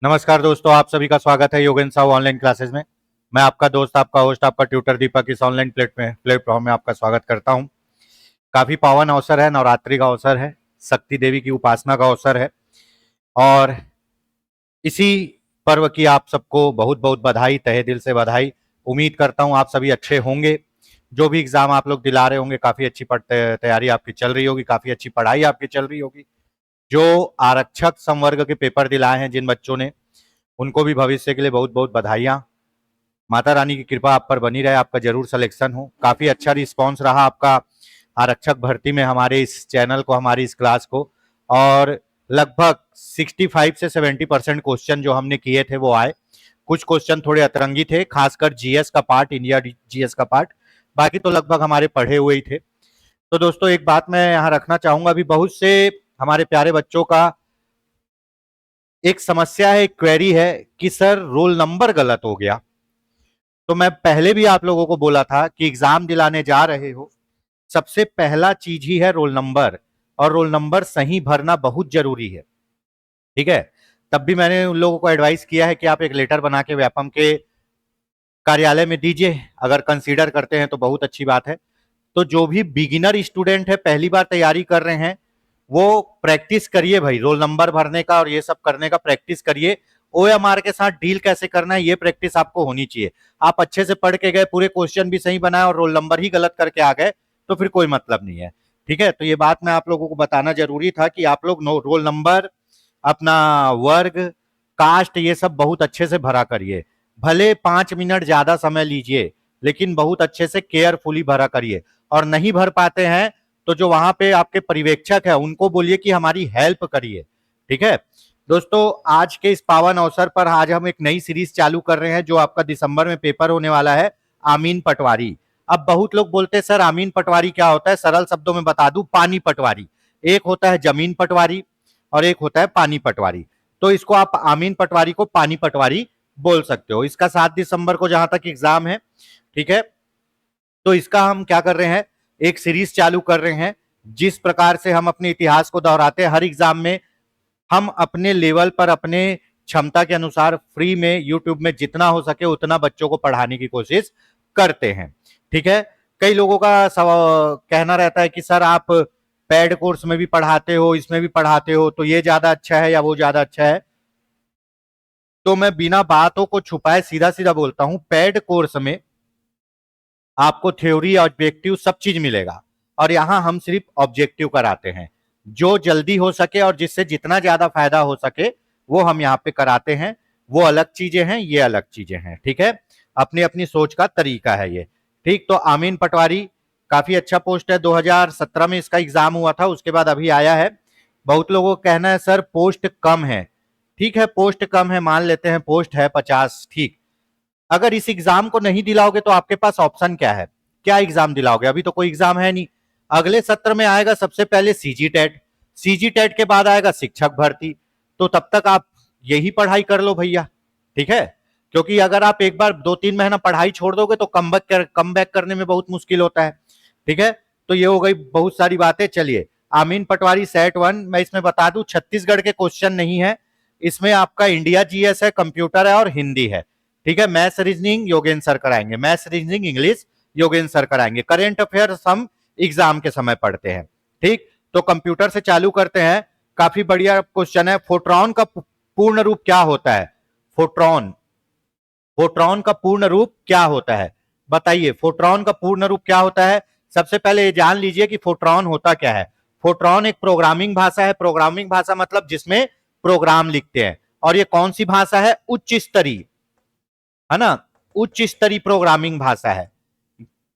नमस्कार दोस्तों, आप सभी का स्वागत है योगेंद्र साहू ऑनलाइन क्लासेस में। मैं आपका दोस्त, आपका होस्ट, आपका ट्यूटर दीपक इस ऑनलाइन प्लेटफॉर्म में आपका स्वागत करता हूं। काफी पावन अवसर है, नवरात्रि का अवसर है, शक्ति देवी की उपासना का अवसर है और इसी पर्व की आप सबको बहुत बहुत बधाई, तहे दिल से बधाई। उम्मीद करता हूं आप सभी अच्छे होंगे। जो भी एग्जाम आप लोग दिला रहे होंगे, काफी अच्छी तैयारी आपकी चल रही होगी, काफी अच्छी पढ़ाई आपकी चल रही होगी। जो आरक्षक संवर्ग के पेपर दिलाए हैं जिन बच्चों ने, उनको भी भविष्य के लिए बहुत बहुत बधाइयां। माता रानी की कृपा आप पर बनी रहे, आपका जरूर सिलेक्शन हो। काफी अच्छा रिस्पांस रहा आपका आरक्षक भर्ती में हमारे इस चैनल को, हमारी इस क्लास को। और लगभग 65 से 70% क्वेश्चन जो हमने किए थे वो आए। कुछ क्वेश्चन थोड़े अतरंगी थे, खासकर जीएस का पार्ट, इंडिया जीएस का पार्ट। बाकी तो लगभग हमारे पढ़े हुए ही थे। तो दोस्तों, एक बात मैं यहाँ रखना चाहूंगा, अभी बहुत से हमारे प्यारे बच्चों का एक समस्या है, एक क्वेरी है कि सर रोल नंबर गलत हो गया। तो मैं पहले भी आप लोगों को बोला था कि एग्जाम दिलाने जा रहे हो, सबसे पहला चीज ही है रोल नंबर, और रोल नंबर सही भरना बहुत जरूरी है। ठीक है। तब भी मैंने उन लोगों को एडवाइस किया है कि आप एक लेटर बना के व्यापम के कार्यालय में दीजिए। अगर कंसीडर करते हैं तो बहुत अच्छी बात है। तो जो भी बिगिनर स्टूडेंट है, पहली बार तैयारी कर रहे हैं, वो प्रैक्टिस करिए भाई, रोल नंबर भरने का और ये सब करने का प्रैक्टिस करिए। ओएमआर के साथ डील कैसे करना है, ये प्रैक्टिस आपको होनी चाहिए। आप अच्छे से पढ़ के गए, पूरे क्वेश्चन भी सही बनाए और रोल नंबर ही गलत करके आ गए, तो फिर कोई मतलब नहीं है। ठीक है। तो ये बात मैं आप लोगों को बताना जरूरी था कि आप लोग रोल नंबर, अपना वर्ग, कास्ट, ये सब बहुत अच्छे से भरा करिए। भले 5 मिनट ज्यादा समय लीजिए, लेकिन बहुत अच्छे से केयरफुली भरा करिए। और नहीं भर पाते हैं तो जो वहां पे आपके पर्यवेक्षक है उनको बोलिए कि हमारी हेल्प करिए। ठीक है दोस्तों, आज के इस पावन अवसर पर आज हम एक नई सीरीज चालू कर रहे हैं जो आपका दिसंबर में पेपर होने वाला है, आमीन पटवारी। अब बहुत लोग बोलते हैं सर आमीन पटवारी क्या होता है, सरल शब्दों में बता दूं, पानी पटवारी। एक होता है जमीन पटवारी और एक होता है पानी पटवारी। तो इसको आप आमीन पटवारी को पानी पटवारी बोल सकते हो। इसका 7 दिसंबर को जहां तक एग्जाम है। ठीक है। तो इसका हम क्या कर रहे हैं, एक सीरीज चालू कर रहे हैं। जिस प्रकार से हम अपने इतिहास को दोहराते हैं हर एग्जाम में, हम अपने लेवल पर, अपने क्षमता के अनुसार फ्री में यूट्यूब में जितना हो सके उतना बच्चों को पढ़ाने की कोशिश करते हैं। ठीक है। कई लोगों का कहना रहता है कि सर आप पेड कोर्स में भी पढ़ाते हो, इसमें भी पढ़ाते हो, तो ये ज्यादा अच्छा है या वो ज्यादा अच्छा है। तो मैं बिना बातों को छुपाए सीधा सीधा बोलता हूं, पेड कोर्स में आपको थ्योरी, ऑब्जेक्टिव सब चीज मिलेगा, और यहां हम सिर्फ ऑब्जेक्टिव कराते हैं। जो जल्दी हो सके और जिससे जितना ज्यादा फायदा हो सके वो हम यहाँ पे कराते हैं। वो अलग चीजें हैं, ये अलग चीजें हैं। ठीक है। अपनी अपनी सोच का तरीका है ये। ठीक। तो आमीन पटवारी काफी अच्छा पोस्ट है, 2017 में इसका एग्जाम हुआ था, उसके बाद अभी आया है। बहुत लोगों का कहना है सर पोस्ट कम है। ठीक है, पोस्ट कम है, मान लेते हैं, पोस्ट है 50। ठीक। अगर इस एग्जाम को नहीं दिलाओगे तो आपके पास ऑप्शन क्या है, क्या एग्जाम दिलाओगे, अभी तो कोई एग्जाम है नहीं। अगले सत्र में आएगा सबसे पहले सीजी टेट, सीजी टेट के बाद आएगा शिक्षक भर्ती। तो तब तक आप यही पढ़ाई कर लो भैया। ठीक है। क्योंकि अगर आप एक बार 2-3 महीना पढ़ाई छोड़ दोगे तो कम बैक करने में बहुत मुश्किल होता है। ठीक है। तो ये हो गई बहुत सारी बातें। चलिए, आमीन पटवारी सेट 1, मैं इसमें बता दूं छत्तीसगढ़ के क्वेश्चन नहीं है इसमें, आपका इंडिया जीएस है, कंप्यूटर है और हिंदी है। ठीक है। मैथ्स रीजनिंग योगेंद्र सर कराएंगे, maths reasoning English Yogendra sir कराएंगे। करेंट अफेयर्स हम एग्जाम के समय पढ़ते हैं। ठीक। तो कंप्यूटर से चालू करते हैं। काफी बढ़िया क्वेश्चन है, फोट्रॉन का पूर्ण रूप क्या होता है। फोट्रॉन, फोट्रॉन का पूर्ण रूप क्या होता है, बताइए फोट्रॉन का पूर्ण रूप क्या होता है। सबसे पहले ये जान लीजिए कि फोट्रॉन होता क्या है। फोट्रॉन एक प्रोग्रामिंग भाषा है। प्रोग्रामिंग भाषा मतलब जिसमें प्रोग्राम लिखते हैं। और ये कौन सी भाषा है, उच्च स्तरीय, है ना, उच्च स्तरीय प्रोग्रामिंग भाषा है।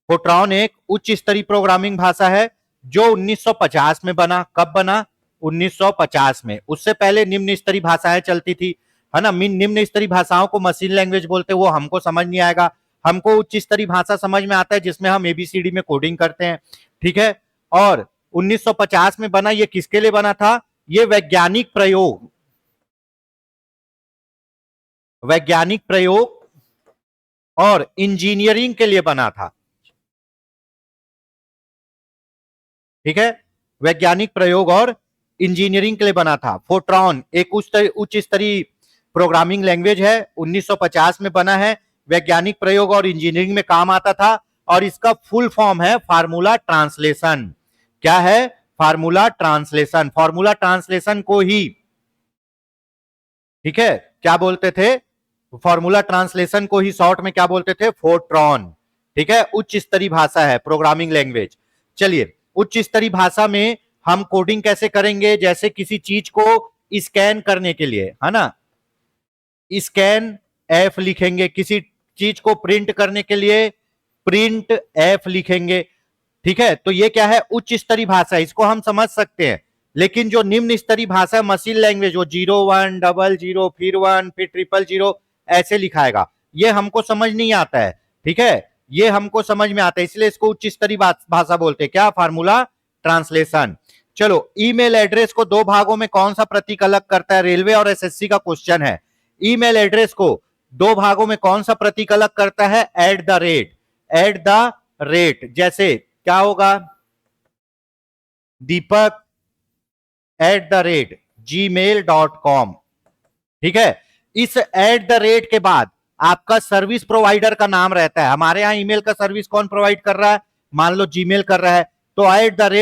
फोट्रॉन एक उच्च स्तरीय प्रोग्रामिंग भाषा है जो 1950 में बना। कब बना, 1950 में। उससे पहले निम्न स्तरीय भाषाएं चलती थी, है ना। निम्न स्तरीय भाषाओं को मशीन लैंग्वेज बोलते हैं, वो हमको समझ नहीं आएगा। हमको उच्च स्तरीय भाषा समझ में आता है जिसमें हम एबीसीडी में कोडिंग करते हैं। ठीक है। और 1950 में बना, ये किसके लिए बना था, ये वैज्ञानिक प्रयोग, वैज्ञानिक प्रयोग और इंजीनियरिंग के लिए बना था। ठीक है। वैज्ञानिक प्रयोग और इंजीनियरिंग के लिए बना था। फोट्रॉन एक उच्च स्तरीय प्रोग्रामिंग लैंग्वेज है, 1950 में बना है, वैज्ञानिक प्रयोग और इंजीनियरिंग में काम आता था, और इसका फुल फॉर्म है फार्मूला ट्रांसलेशन। क्या है? Formula translation. फार्मूला ट्रांसलेशन को ही, ठीक है, क्या बोलते थे? फार्मूला ट्रांसलेशन को ही शॉर्ट में क्या बोलते थे? फोर्ट्रॉन। ठीक है, उच्च स्तरीय भाषा है प्रोग्रामिंग लैंग्वेज। चलिए, उच्च स्तरीय भाषा में हम कोडिंग कैसे करेंगे? जैसे किसी चीज को स्कैन करने के लिए, है ना, स्कैन एफ लिखेंगे, किसी चीज को प्रिंट करने के लिए प्रिंट एफ लिखेंगे। ठीक है, तो ये क्या है? उच्च स्तरीय भाषा, इसको हम समझ सकते हैं। लेकिन जो निम्न स्तरीय भाषा मशीन लैंग्वेज, वो 0 1 0 0 फिर 1 फिर 0 0 0 ऐसे लिखाएगा, ये हमको समझ नहीं आता है। ठीक है, ये हमको समझ में आता है, इसलिए इसको उच्च स्तरीय भाषा बोलते हैं। क्या? Formula translation. चलो, ईमेल एड्रेस को दो भागों में कौन सा प्रतीक अलग करता है? रेलवे और एसएससी का क्वेश्चन है। ईमेल एड्रेस को दो भागों में कौन सा प्रतीक अलग करता है? At the rate. At the rate, जैसे क्या होगा? दीपक @gmail.com। ठीक है, इस @ के बाद आपका सर्विस प्रोवाइडर का नाम रहता है। हमारे यहां ईमेल का सर्विस कौन प्रोवाइड कर रहा है? मान लो जीमेल कर रहा है, तो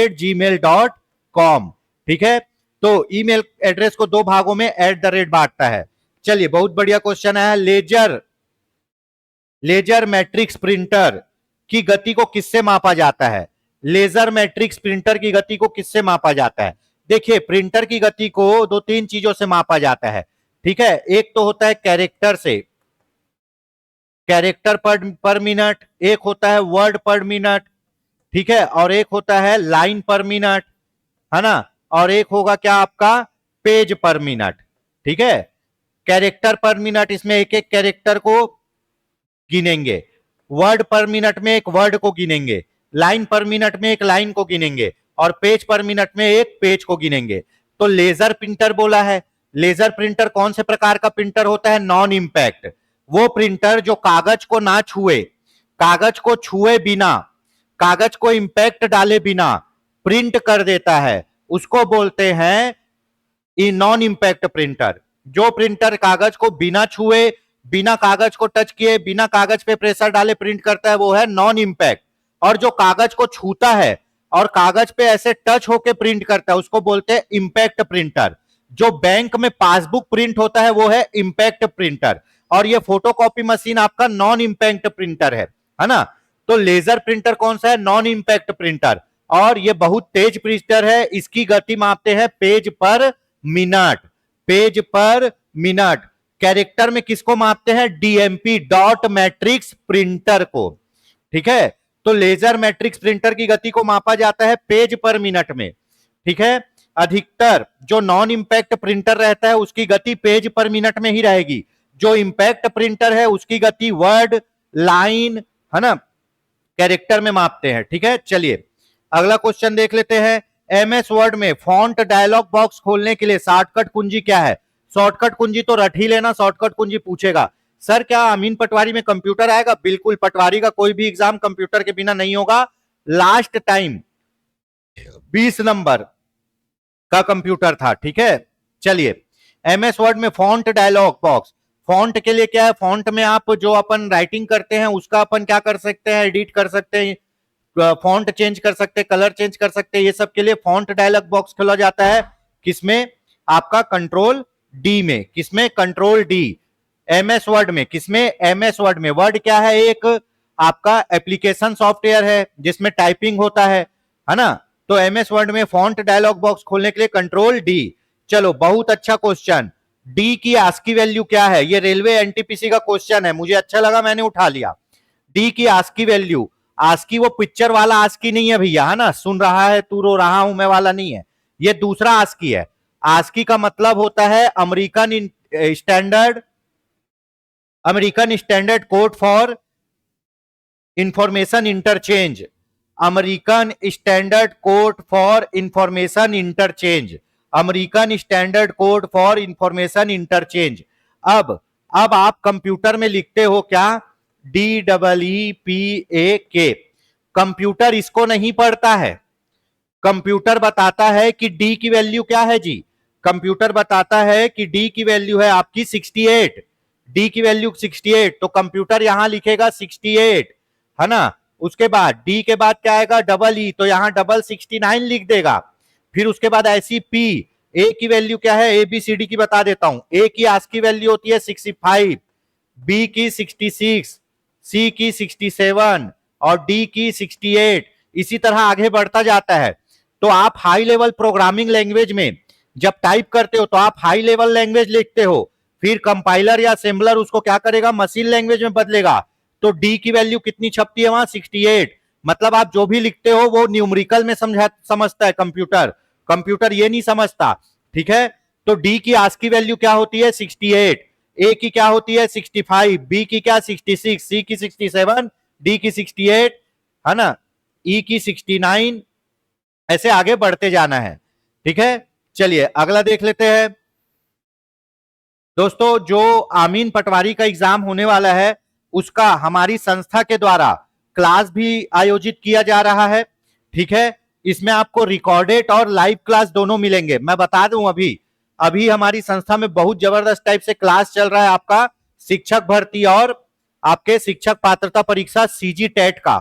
@gmail.com। ठीक है, तो ईमेल एड्रेस को दो भागों में @ बांटता है। चलिए, बहुत बढ़िया क्वेश्चन है। लेजर मैट्रिक्स प्रिंटर की गति को किससे मापा जाता है? लेजर मैट्रिक्स प्रिंटर की गति को किससे मापा जाता है? देखिए, प्रिंटर की गति को दो तीन चीजों से मापा जाता है। ठीक है, एक तो होता है कैरेक्टर से, कैरेक्टर पर मिनट, एक होता है वर्ड पर मिनट, ठीक है, और एक होता है लाइन पर मिनट, है ना, और एक होगा क्या आपका? पेज पर मिनट। ठीक है, कैरेक्टर पर मिनट, इसमें एक एक कैरेक्टर को गिनेंगे, वर्ड पर मिनट में एक वर्ड को गिनेंगे, लाइन पर मिनट में एक लाइन को गिनेंगे, और पेज पर मिनट में एक पेज को गिनेंगे। तो लेजर प्रिंटर बोला है। लेजर प्रिंटर कौन से प्रकार का प्रिंटर होता है? Non impact. वो प्रिंटर जो कागज को ना छुए, कागज को छुए बिना, कागज को इंपैक्ट डाले बिना प्रिंट कर देता है, उसको बोलते हैं नॉन इंपैक्ट प्रिंटर। जो प्रिंटर कागज को बिना छुए, बिना कागज को टच किए, बिना कागज पे प्रेशर डाले प्रिंट करता है, वो है नॉन इंपैक्ट। और जो कागज को छूता है और कागज पे ऐसे टच होके प्रिंट करता है, उसको बोलते हैं इंपैक्ट प्रिंटर। जो बैंक में पासबुक प्रिंट होता है, वो है इंपैक्ट प्रिंटर। और ये फोटोकॉपी मशीन आपका नॉन इंपैक्ट प्रिंटर है ना। तो लेजर प्रिंटर कौन सा है? Non impact printer. और ये बहुत तेज प्रिंटर है, इसकी गति मापते हैं पेज पर मिनट। पेज पर मिनट। कैरेक्टर में किसको मापते हैं? डीएमपी, डॉट मैट्रिक्स प्रिंटर को। ठीक है, तो लेजर मैट्रिक्स प्रिंटर की गति को मापा जाता है पेज पर मिनट में। ठीक है, अधिकतर जो नॉन इंपैक्ट प्रिंटर रहता है उसकी गति पेज पर मिनट में ही रहेगी। जो इंपैक्ट प्रिंटर है उसकी गति वर्ड, लाइन, है ना, कैरेक्टर में मापते हैं। ठीक है, चलिए अगला क्वेश्चन देख लेते हैं। एमएस वर्ड में फॉन्ट डायलॉग बॉक्स खोलने के लिए शॉर्टकट कुंजी क्या है? शॉर्टकट कुंजी तो रट ही लेना, शॉर्टकट कुंजी पूछेगा। सर क्या अमीन पटवारी में कंप्यूटर आएगा? बिल्कुल, पटवारी का कोई भी एग्जाम कंप्यूटर के बिना नहीं होगा। लास्ट टाइम 20 नंबर का कंप्यूटर था। ठीक है, चलिए एमएस वर्ड में फॉन्ट डायलॉग बॉक्स, फॉन्ट के लिए क्या है? फॉन्ट में आप जो अपन राइटिंग करते हैं उसका अपन क्या कर सकते हैं? एडिट कर सकते हैं, फॉन्ट चेंज कर सकते हैं, कलर चेंज कर सकते हैं, ये सब के लिए फॉन्ट डायलॉग बॉक्स खोला जाता है। किसमें? आपका कंट्रोल डी में। किसमें? Control D. एमएस वर्ड में। किसमें? एमएस वर्ड में। वर्ड क्या है? एक आपका एप्लीकेशन सॉफ्टवेयर है जिसमें टाइपिंग होता है ना। तो एमएस वर्ड में फॉन्ट डायलॉग बॉक्स खोलने के लिए कंट्रोल डी। चलो बहुत अच्छा क्वेश्चन। डी की आस्की वैल्यू क्या है? ये रेलवे एनटीपीसी का क्वेश्चन है, मुझे अच्छा लगा मैंने उठा लिया। डी की आस्की वैल्यू, आस्की वो पिक्चर वाला आस्की नहीं है भैया, है ना, सुन रहा है तू रो रहा हूं मैं वाला नहीं है, ये दूसरा आस्की है। आस्की का मतलब होता है American standard code for information interchange. American standard code for information interchange. American standard code for information interchange. अब आप कंप्यूटर में लिखते हो क्या? DEEPAK। कंप्यूटर इसको नहीं पढ़ता है, कंप्यूटर बताता है कि डी की वैल्यू क्या है जी। कंप्यूटर बताता है कि डी की वैल्यू है आपकी 68, डी की वैल्यू 68, तो कंप्यूटर यहां लिखेगा 68, है ना। उसके बाद डी के बाद क्या आएगा, डबल ई, तो यहां डबल 69 लिख देगा। फिर उसके बाद ऐसी पी, ए की वैल्यू क्या है, ए बी सी डी की बता देता हूं। ए की आज की वैल्यू होती है 65, बी की 66, सी की 67 और डी की 68। इसी तरह आगे बढ़ता जाता है। तो आप हाई लेवल प्रोग्रामिंग लैंग्वेज में जब टाइप करते हो तो आप हाई लेवल लैंग्वेज लिखते हो, फिर कंपाइलर या असेंबलर उसको क्या करेगा, मशीन लैंग्वेज में बदलेगा। तो डी की वैल्यू कितनी छपती है वहां, 68। मतलब आप जो भी लिखते हो वो न्यूमेरिकल में समझता है कंप्यूटर, कंप्यूटर ये नहीं समझता, ठीक है। तो डी की आज की वैल्यू क्या होती है, 68, ए की क्या होती है 65, बी की क्या 66, सी की 67, डी की 68, है ना, ई की 69। ऐसे आगे बढ़ते जाना है, ठीक है। चलिए अगला देख लेते हैं दोस्तों। जो आमीन पटवारी का एग्जाम होने वाला है उसका हमारी संस्था के द्वारा क्लास भी आयोजित किया जा रहा है, ठीक है। इसमें आपको रिकॉर्डेड और लाइव क्लास दोनों मिलेंगे। मैं बता दूं अभी अभी हमारी संस्था में बहुत जबरदस्त टाइप से क्लास चल रहा है आपका शिक्षक भर्ती और आपके शिक्षक पात्रता परीक्षा सीजी टेट का,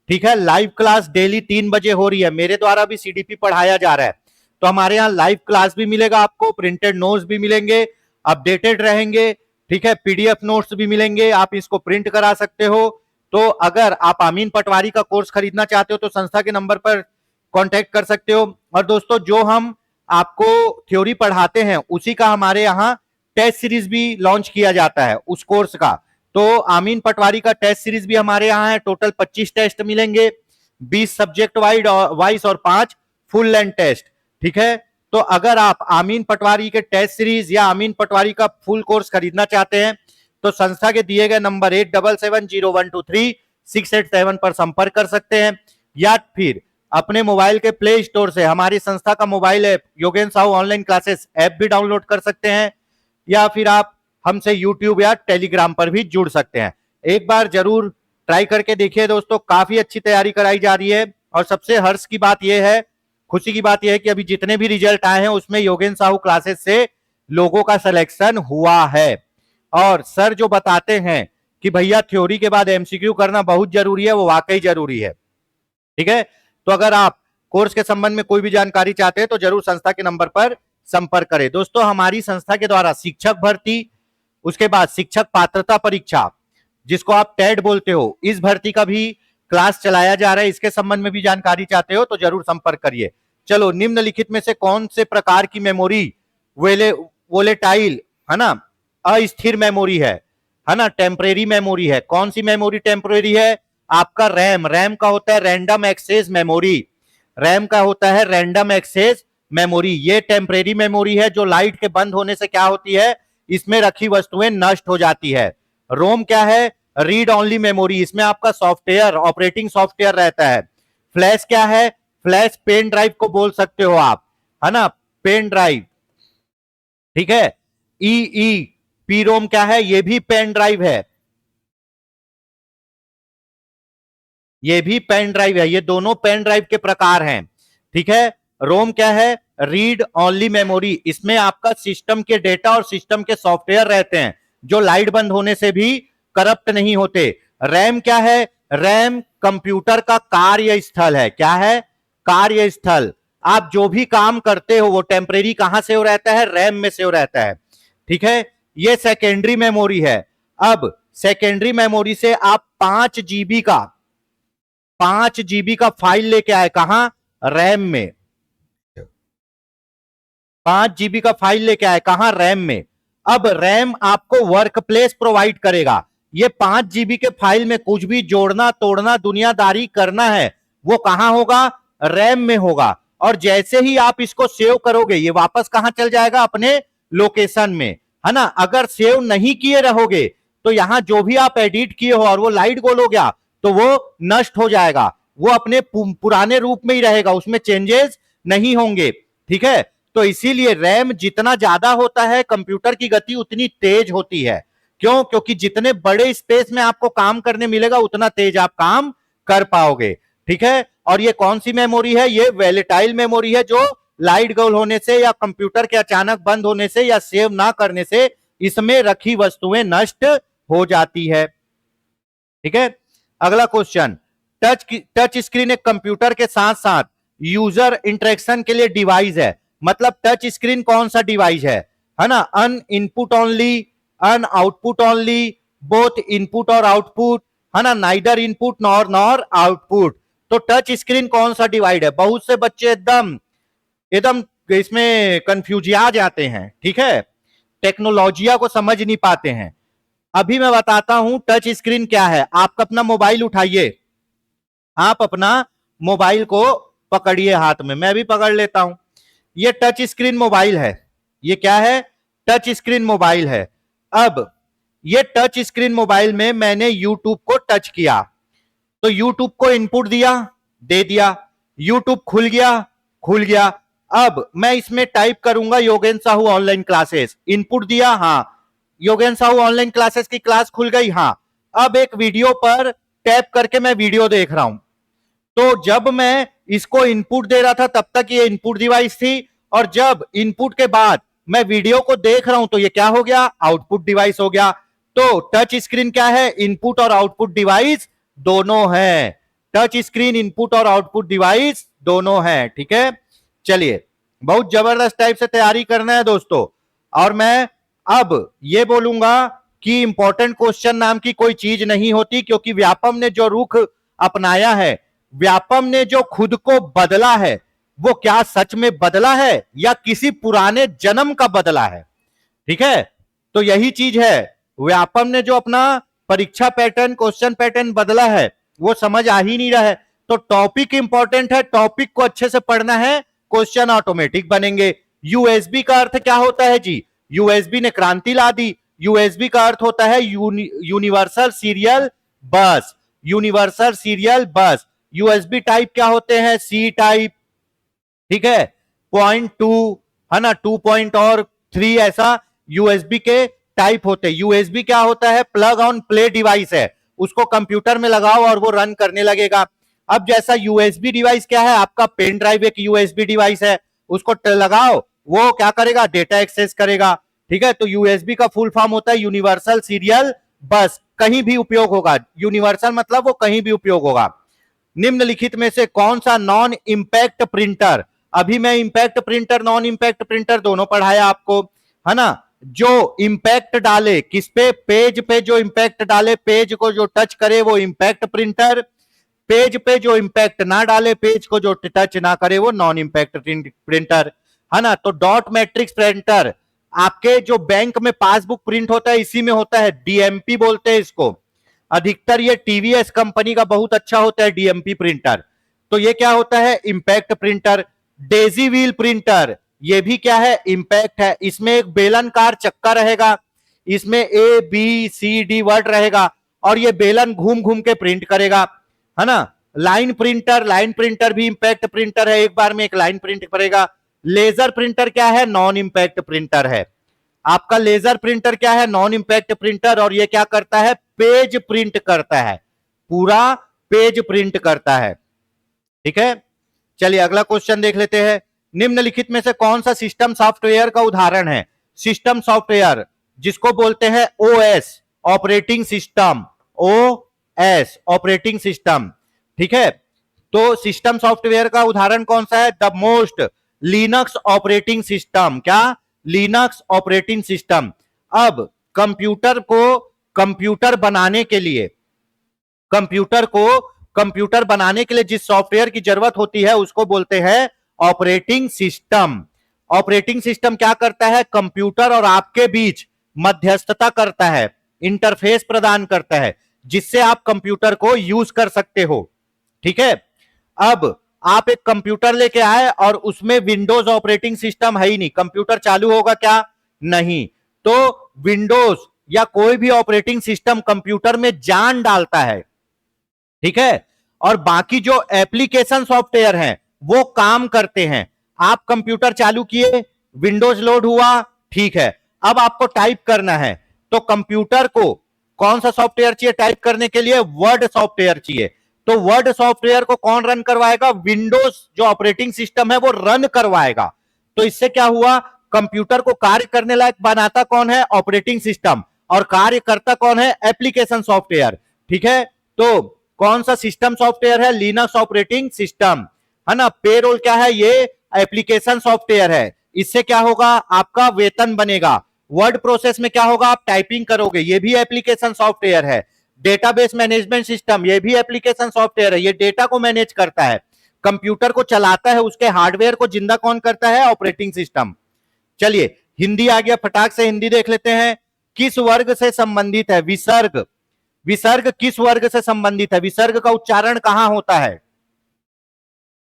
ठीक है। लाइव क्लास डेली 3 बजे हो रही है, मेरे द्वारा भी सीडीपी पढ़ाया जा रहा है। तो हमारे यहाँ लाइव क्लास भी मिलेगा, आपको प्रिंटेड नोट्स भी मिलेंगे, अपडेटेड रहेंगे, ठीक है। पीडीएफ नोट्स भी मिलेंगे, आप इसको प्रिंट करा सकते हो। तो अगर आप आमीन पटवारी का कोर्स खरीदना चाहते हो तो संस्था के नंबर पर कांटेक्ट कर सकते हो। और दोस्तों जो हम आपको थ्योरी पढ़ाते हैं उसी का हमारे यहाँ टेस्ट सीरीज भी लॉन्च किया जाता है उस कोर्स का। तो आमीन पटवारी का टेस्ट सीरीज भी हमारे यहाँ है। टोटल 25 टेस्ट मिलेंगे, 20 सब्जेक्ट वाइज और 5 फुल लेंथ टेस्ट, ठीक है। तो अगर आप आमीन पटवारी के टेस्ट सीरीज या आमीन पटवारी का फुल कोर्स खरीदना चाहते हैं तो संस्था के दिए गए नंबर 8770123687 पर संपर्क कर सकते हैं, या फिर अपने मोबाइल के प्ले स्टोर से हमारी संस्था का मोबाइल ऐप योगेन साहू ऑनलाइन क्लासेस ऐप भी डाउनलोड कर सकते हैं, या फिर आप हमसे यूट्यूब या टेलीग्राम पर भी जुड़ सकते हैं। एक बार जरूर ट्राई करके देखिए दोस्तों, काफी अच्छी तैयारी कराई जा रही है। और सबसे हर्ष की बात यह है, खुशी की बात यह है कि अभी जितने भी रिजल्ट आए हैं उसमें योगेन साहू क्लासेस से लोगों का सिलेक्शन हुआ है। और सर जो बताते हैं कि भैया थ्योरी के बाद एमसीक्यू करना बहुत जरूरी है, वो वाकई जरूरी है, ठीक है। तो अगर आप कोर्स के संबंध में कोई भी जानकारी चाहते हैं तो जरूर संस्था के नंबर पर संपर्क करें। दोस्तों हमारी संस्था के द्वारा शिक्षक भर्ती, उसके बाद शिक्षक पात्रता परीक्षा जिसको आप टेट बोलते हो, इस भर्ती का भी क्लास चलाया जा रहा है। इसके संबंध में भी जानकारी चाहते हो तो जरूर संपर्क करिए। चलो, निम्नलिखित में से कौन से प्रकार की मेमोरी वोलेटाइल, है ना, अस्थिर मेमोरी है ना, टेम्परेरी मेमोरी है। कौन सी मेमोरी टेम्परेरी है, आपका रैम। रैम का होता है रैंडम एक्सेस मेमोरी, रैम का होता है रैंडम एक्सेस मेमोरी। ये टेम्परेरी मेमोरी है जो लाइट के बंद होने से क्या होती है, इसमें रखी वस्तुएं नष्ट हो जाती है। रोम क्या है, रीड ओनली मेमोरी, इसमें आपका सॉफ्टवेयर, ऑपरेटिंग सॉफ्टवेयर रहता है। फ्लैश क्या है, फ्लैश पेन ड्राइव को बोल सकते हो आप, है ना, पेन ड्राइव, ठीक है। ई पी रोम क्या है, ये भी पेन ड्राइव है, ये भी पेन ड्राइव है। ये दोनों पेन ड्राइव के प्रकार हैं, ठीक है। रोम क्या है, रीड ओनली मेमोरी, इसमें आपका सिस्टम के डेटा और सिस्टम के सॉफ्टवेयर रहते हैं जो लाइट बंद होने से भी करप्ट नहीं होते। रैम क्या है, रैम कंप्यूटर का कार्य स्थल है। क्या है, कार्य स्थल। आप जो भी काम करते हो वो टेम्परेरी कहां से हो रहता है, रैम में से हो रहता है, ठीक है। ये सेकेंडरी मेमोरी है। अब सेकेंडरी मेमोरी से आप 5 जीबी का फाइल लेके आए, कहां, रैम में। 5 जीबी का फाइल लेके आए, कहां, रैम में। अब रैम आपको वर्क प्लेस प्रोवाइड करेगा। ये 5 जीबी के फाइल में कुछ भी जोड़ना तोड़ना दुनियादारी करना है वो कहां होगा, रैम में होगा। और जैसे ही आप इसको सेव करोगे ये वापस कहां चल जाएगा, अपने लोकेशन में, है ना। अगर सेव नहीं किए रहोगे तो यहां जो भी आप एडिट किए हो और वो लाइट गोल हो गया तो वो नष्ट हो जाएगा, वो अपने पुराने रूप में ही रहेगा, उसमें चेंजेस नहीं होंगे, ठीक है। तो इसीलिए रैम जितना ज्यादा होता है कंप्यूटर की गति उतनी तेज होती है। क्यों, क्योंकि जितने बड़े स्पेस में आपको काम करने मिलेगा उतना तेज आप काम कर पाओगे, ठीक है। और ये कौन सी मेमोरी है, ये वोलेटाइल मेमोरी है जो लाइट गोल होने से या कंप्यूटर के अचानक बंद होने से या सेव ना करने से इसमें रखी वस्तुएं नष्ट हो जाती है। ठीक है, अगला क्वेश्चन, टच स्क्रीन एक कंप्यूटर के साथ साथ यूजर इंटरेक्शन के लिए डिवाइस है। मतलब टच स्क्रीन कौन सा डिवाइस है ना? अन इनपुट ओनली, अन आउटपुट ओनली, बोथ इनपुट और आउटपुट, है ना? Neither input nor output. तो टच स्क्रीन कौन सा डिवाइस है? बहुत से बच्चे एकदम एकदम इसमें कंफ्यूजिया जाते हैं। ठीक है, टेक्नोलॉजिया को समझ नहीं पाते हैं। अभी मैं बताता हूं टच स्क्रीन क्या है। आप अपना मोबाइल उठाइए, आप अपना मोबाइल को पकड़िए हाथ में, मैं भी पकड़ लेता हूं। ये टच स्क्रीन मोबाइल है। ये क्या है? टच स्क्रीन मोबाइल है। अब ये टच स्क्रीन मोबाइल में मैंने यूट्यूब को टच किया, तो यूट्यूब को इनपुट दिया, दे दिया, यूट्यूब खुल गया, खुल गया। अब मैं इसमें टाइप करूंगा योगेन साहू ऑनलाइन क्लासेस, इनपुट दिया, हां, योगेन साहू ऑनलाइन क्लासेस की क्लास खुल गई, हां। अब एक वीडियो पर टैप करके मैं वीडियो देख रहा हूं, तो जब मैं इसको इनपुट दे रहा था तब तक ये इनपुट डिवाइस थी, और जब इनपुट के बाद मैं वीडियो को देख रहा हूं तो ये क्या हो गया? आउटपुट डिवाइस हो गया। तो टच स्क्रीन क्या है? इनपुट और आउटपुट डिवाइस दोनों है। टच स्क्रीन इनपुट और आउटपुट डिवाइस दोनों है। ठीक है, चलिए, बहुत जबरदस्त टाइप से तैयारी करना है दोस्तों। और मैं अब ये बोलूंगा कि इंपॉर्टेंट क्वेश्चन नाम की कोई चीज नहीं होती, क्योंकि व्यापम ने जो रुख अपनाया है, व्यापम ने जो खुद को बदला है, वो क्या सच में बदला है या किसी पुराने जन्म का बदला है? ठीक है, तो यही चीज है। व्यापम ने जो अपना परीक्षा पैटर्न, क्वेश्चन पैटर्न बदला है, वो समझ आ ही नहीं रहा है। तो टॉपिक इंपॉर्टेंट है, टॉपिक को अच्छे से पढ़ना है, क्वेश्चन ऑटोमेटिक बनेंगे। यूएसबी का अर्थ क्या होता है जी? यूएसबी ने क्रांति ला दी। यूएसबी का अर्थ होता है universal serial bus. Universal serial bus. USB type क्या होते हैं? C type. ठीक है, 0.2 है ना, 2.3 ऐसा यूएसबी के टाइप होते हैं। यूएसबी क्या होता है? प्लग ऑन प्ले डिवाइस है, उसको कंप्यूटर में लगाओ और वो रन करने लगेगा। अब जैसा यूएसबी डिवाइस क्या है? आपका पेन ड्राइव एक यूएसबी डिवाइस है, उसको लगाओ, वो क्या करेगा? डेटा एक्सेस करेगा। ठीक है, तो यूएसबी का फुल फॉर्म होता है यूनिवर्सल सीरियल बस। कहीं भी उपयोग होगा, यूनिवर्सल मतलब वो कहीं भी उपयोग होगा। निम्नलिखित में से कौन सा नॉन इंपैक्ट प्रिंटर, अभी मैं impact printer non impact printer दोनों पढ़ाया आपको, है ना, जो इंपैक्ट डाले किस पे? पेज पे जो इंपैक्ट डाले, पेज को जो टच करे वो इंपैक्ट प्रिंटर, पेज पे जो इंपैक्ट ना डाले, पेज को जो टच ना करे वो नॉन इंपैक्ट प्रिंटर, है ना। तो डॉट मैट्रिक्स प्रिंटर आपके जो बैंक में पासबुक प्रिंट होता है इसी में होता है, डीएमपी बोलते हैं इसको। अधिकतर ये टीवीएस कंपनी का बहुत अच्छा होता है डीएमपी प्रिंटर। तो ये क्या होता है? Impact printer. Daisy wheel printer, ये भी क्या है? इंपैक्ट है। इसमें एक बेलनकार चक्का रहेगा, इसमें A B C D word रहेगा, और ये बेलन घूम घूम के प्रिंट करेगा, है ना। लाइन प्रिंटर, लाइन प्रिंटर भी इंपैक्ट प्रिंटर है, एक बार में एक लाइन प्रिंट करेगा। लेजर प्रिंटर क्या है? नॉन इंपैक्ट प्रिंटर है। आपका लेजर प्रिंटर क्या है? नॉन इंपैक्ट प्रिंटर, और ये क्या करता है? पेज प्रिंट करता है, पूरा पेज प्रिंट करता है। ठीक है, चलिए अगला क्वेश्चन देख लेते हैं। निम्नलिखित में से कौन सा सिस्टम सॉफ्टवेयर का उदाहरण है? सिस्टम सॉफ्टवेयर जिसको बोलते हैं OS, operating system, OS operating system. ठीक है, तो सिस्टम सॉफ्टवेयर का उदाहरण कौन सा है? The most, Linux operating system. क्या? Linux operating system. अब कंप्यूटर को कंप्यूटर बनाने के लिए, कंप्यूटर बनाने के लिए जिस सॉफ्टवेयर की जरूरत होती है उसको बोलते हैं ऑपरेटिंग सिस्टम। ऑपरेटिंग सिस्टम क्या करता है? कंप्यूटर और आपके बीच मध्यस्थता करता है, इंटरफेस प्रदान करता है, जिससे आप कंप्यूटर को यूज कर सकते हो। ठीक है, अब आप एक कंप्यूटर लेके आए और उसमें विंडोज ऑपरेटिंग सिस्टम है ही नहीं, कंप्यूटर चालू होगा क्या? नहीं। तो विंडोज या कोई भी ऑपरेटिंग सिस्टम कंप्यूटर में जान डालता है। ठीक है, और बाकी जो एप्लीकेशन सॉफ्टवेयर हैं वो काम करते हैं। आप कंप्यूटर चालू किए, विंडोज लोड हुआ, ठीक है, अब आपको टाइप करना है, तो कंप्यूटर को कौन सा सॉफ्टवेयर चाहिए टाइप करने के लिए? वर्ड सॉफ्टवेयर चाहिए। तो वर्ड सॉफ्टवेयर को कौन रन करवाएगा? विंडोज जो ऑपरेटिंग सिस्टम है वो रन करवाएगा। तो इससे क्या हुआ? कंप्यूटर को कार्य करने लायक बनाता कौन है? Operating system. और कार्य करता कौन है? Application software. ठीक है, तो कौन सा सिस्टम सॉफ्टवेयर है? लिनक्स ऑपरेटिंग सिस्टम, है ना। पेरोल क्या है? ये एप्लीकेशन सॉफ्टवेयर है। इससे क्या होगा? आपका वेतन बनेगा। वर्ड प्रोसेस में क्या होगा? आप टाइपिंग करोगे, ये भी एप्लीकेशन सॉफ्टवेयर है। डेटाबेस मैनेजमेंट सिस्टम, ये भी एप्लीकेशन सॉफ्टवेयर है, ये डेटा को मैनेज करता है। कंप्यूटर को चलाता है, उसके हार्डवेयर को जिंदा कौन करता है? Operating system. चलिए हिंदी आ गया, फटाक से हिंदी देख लेते हैं। किस वर्ग से संबंधित है? विसर्ग। विसर्ग किस वर्ग से संबंधित है? विसर्ग का उच्चारण कहां होता है?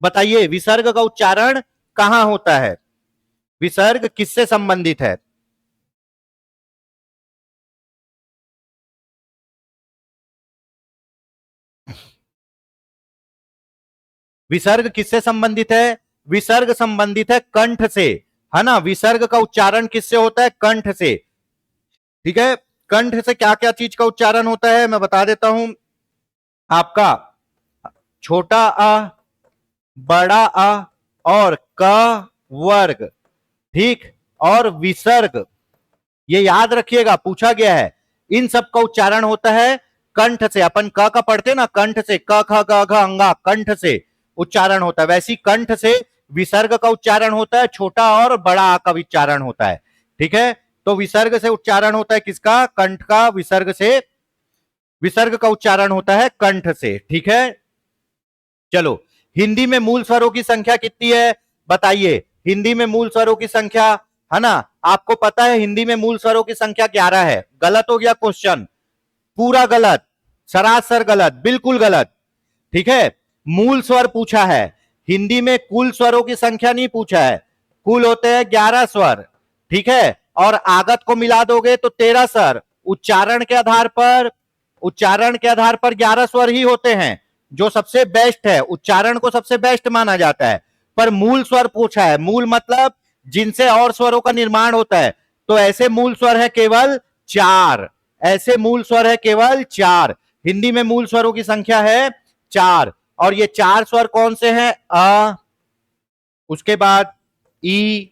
बताइए, विसर्ग का उच्चारण कहां होता है? विसर्ग किससे संबंधित है? विसर्ग किससे संबंधित है? विसर्ग संबंधित है कंठ से, है ना। विसर्ग का उच्चारण किससे होता है? कंठ से। ठीक है, कंठ से क्या क्या चीज का उच्चारण होता है मैं बता देता हूं आपका। छोटा आ, बड़ा आ और क वर्ग। ठीक, और विसर्ग, ये याद रखिएगा, पूछा गया है। इन सब का उच्चारण होता है कंठ से। अपन क का पढ़ते ना, कंठ से, क ख ग घ अंगा, कंठ से उच्चारण होता है। वैसी कंठ से विसर्ग का उच्चारण होता है, छोटा और बड़ा आ का उच्चारण होता है। ठीक है, तो विसर्ग से उच्चारण होता है किसका? कंठ का। विसर्ग से, विसर्ग का उच्चारण होता है कंठ से। ठीक है, चलो हिंदी में मूल स्वरों की संख्या कितनी है? बताइए, हिंदी में मूल स्वरों की संख्या, है ना। आपको पता है हिंदी में मूल स्वरों की संख्या 11 है। गलत हो गया क्वेश्चन, पूरा गलत, सरासर गलत, बिल्कुल गलत। ठीक है, मूल स्वर पूछा है, हिंदी में कुल स्वरों की संख्या नहीं पूछा है। कुल होते हैं 11 स्वर। ठीक है, और आगत को मिला दोगे तो 13 स्वर। उच्चारण के आधार पर, उच्चारण के आधार पर 11 स्वर ही होते हैं, जो सबसे बेस्ट है, उच्चारण को सबसे बेस्ट माना जाता है। पर मूल स्वर पूछा है, मूल मतलब जिनसे और स्वरों का निर्माण होता है। तो ऐसे मूल स्वर है केवल 4, ऐसे मूल स्वर है केवल 4। हिंदी में मूल स्वरों की संख्या है 4, और ये 4 स्वर कौन से हैं? अ, उसके बाद ई,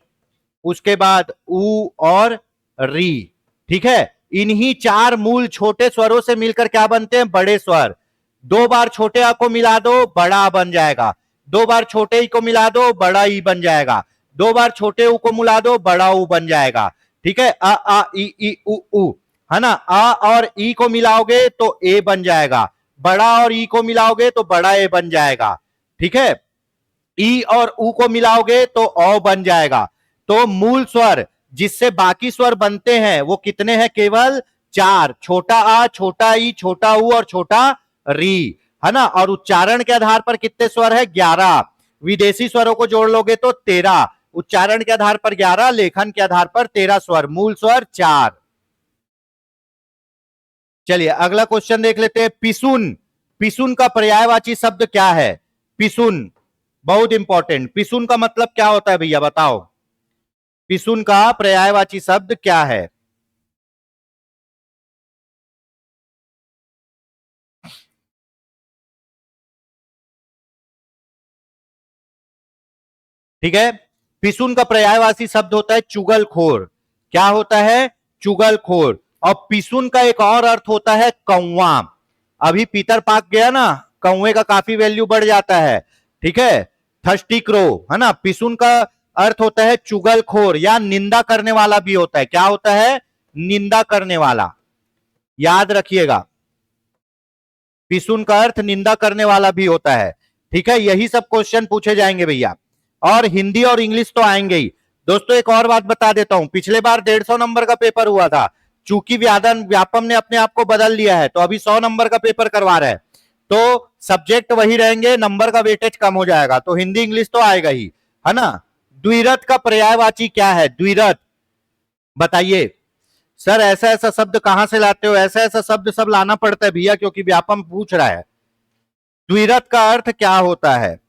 उसके बाद उ और री। ठीक है, इन्हीं 4 मूल छोटे स्वरों से मिलकर क्या बनते हैं? बड़े स्वर। 2 बार छोटे आ को मिला दो, बड़ा आ बन जाएगा। 2 बार छोटे ई को मिला दो, बड़ा ई बन जाएगा। 2 बार छोटे उ को मिला दो, बड़ा उ बन जाएगा। ठीक है, अ आ ई उ, है ना। अ और ई को मिलाओगे तो ए बन जाएगा, बड़ा और ई को मिलाओगे तो बड़ा ए बन जाएगा। ठीक है, ई और उ को मिलाओगे तो औ बन जाएगा। तो मूल स्वर जिससे बाकी स्वर बनते हैं वो कितने हैं? केवल 4। छोटा आ, छोटा ई, छोटा उ और छोटा री, है ना। और उच्चारण के आधार पर कितने स्वर है? 11। विदेशी स्वरों को जोड़ लोगे तो 13। उच्चारण के आधार पर 11, लेखन के आधार पर 13 स्वर, मूल स्वर 4। चलिए अगला क्वेश्चन देख लेते हैं। पिसुन, पिसुन का पर्यायवाची शब्द क्या है? पिसुन, बहुत इंपॉर्टेंट। पिसुन का मतलब क्या होता है भैया बताओ? पिसुन का पर्यायवाची शब्द क्या है? ठीक है, पिसुन का पर्यायवाची शब्द होता है चुगलखोर। क्या होता है? चुगलखोर। और पिसुन का एक और अर्थ होता है कौवा। अभी पीतर पाक गया ना, कौवे का काफी वैल्यू बढ़ जाता है। ठीक है, थर्स्टी क्रो, है ना। पिसुन का अर्थ होता है चुगलखोर या निंदा करने वाला भी होता है। क्या होता है? निंदा करने वाला, याद रखिएगा। पिसुन का अर्थ निंदा करने वाला भी होता है। ठीक है, यही सब क्वेश्चन पूछे जाएंगे भैया, और हिंदी और इंग्लिश तो आएंगे ही। दोस्तों एक और बात बता देता हूं, पिछले बार 150 नंबर का पेपर हुआ था। चूंकि व्यापम ने अपने आप को बदल लिया है तो अभी 100 नंबर का पेपर करवा रहे हैं। तो सब्जेक्ट वही रहेंगे, नंबर का वेटेज कम हो जाएगा, तो हिंदी इंग्लिश तो आएगा ही, है ना। द्विरथ का पर्यायवाची क्या है? द्विरथ, बताइए। सर ऐसा ऐसा शब्द कहां से लाते हो? ऐसा ऐसा शब्द सब लाना पड़ता है भैया, क्योंकि व्यापम पूछ रहा है। द्विरथ का अर्थ क्या होता है?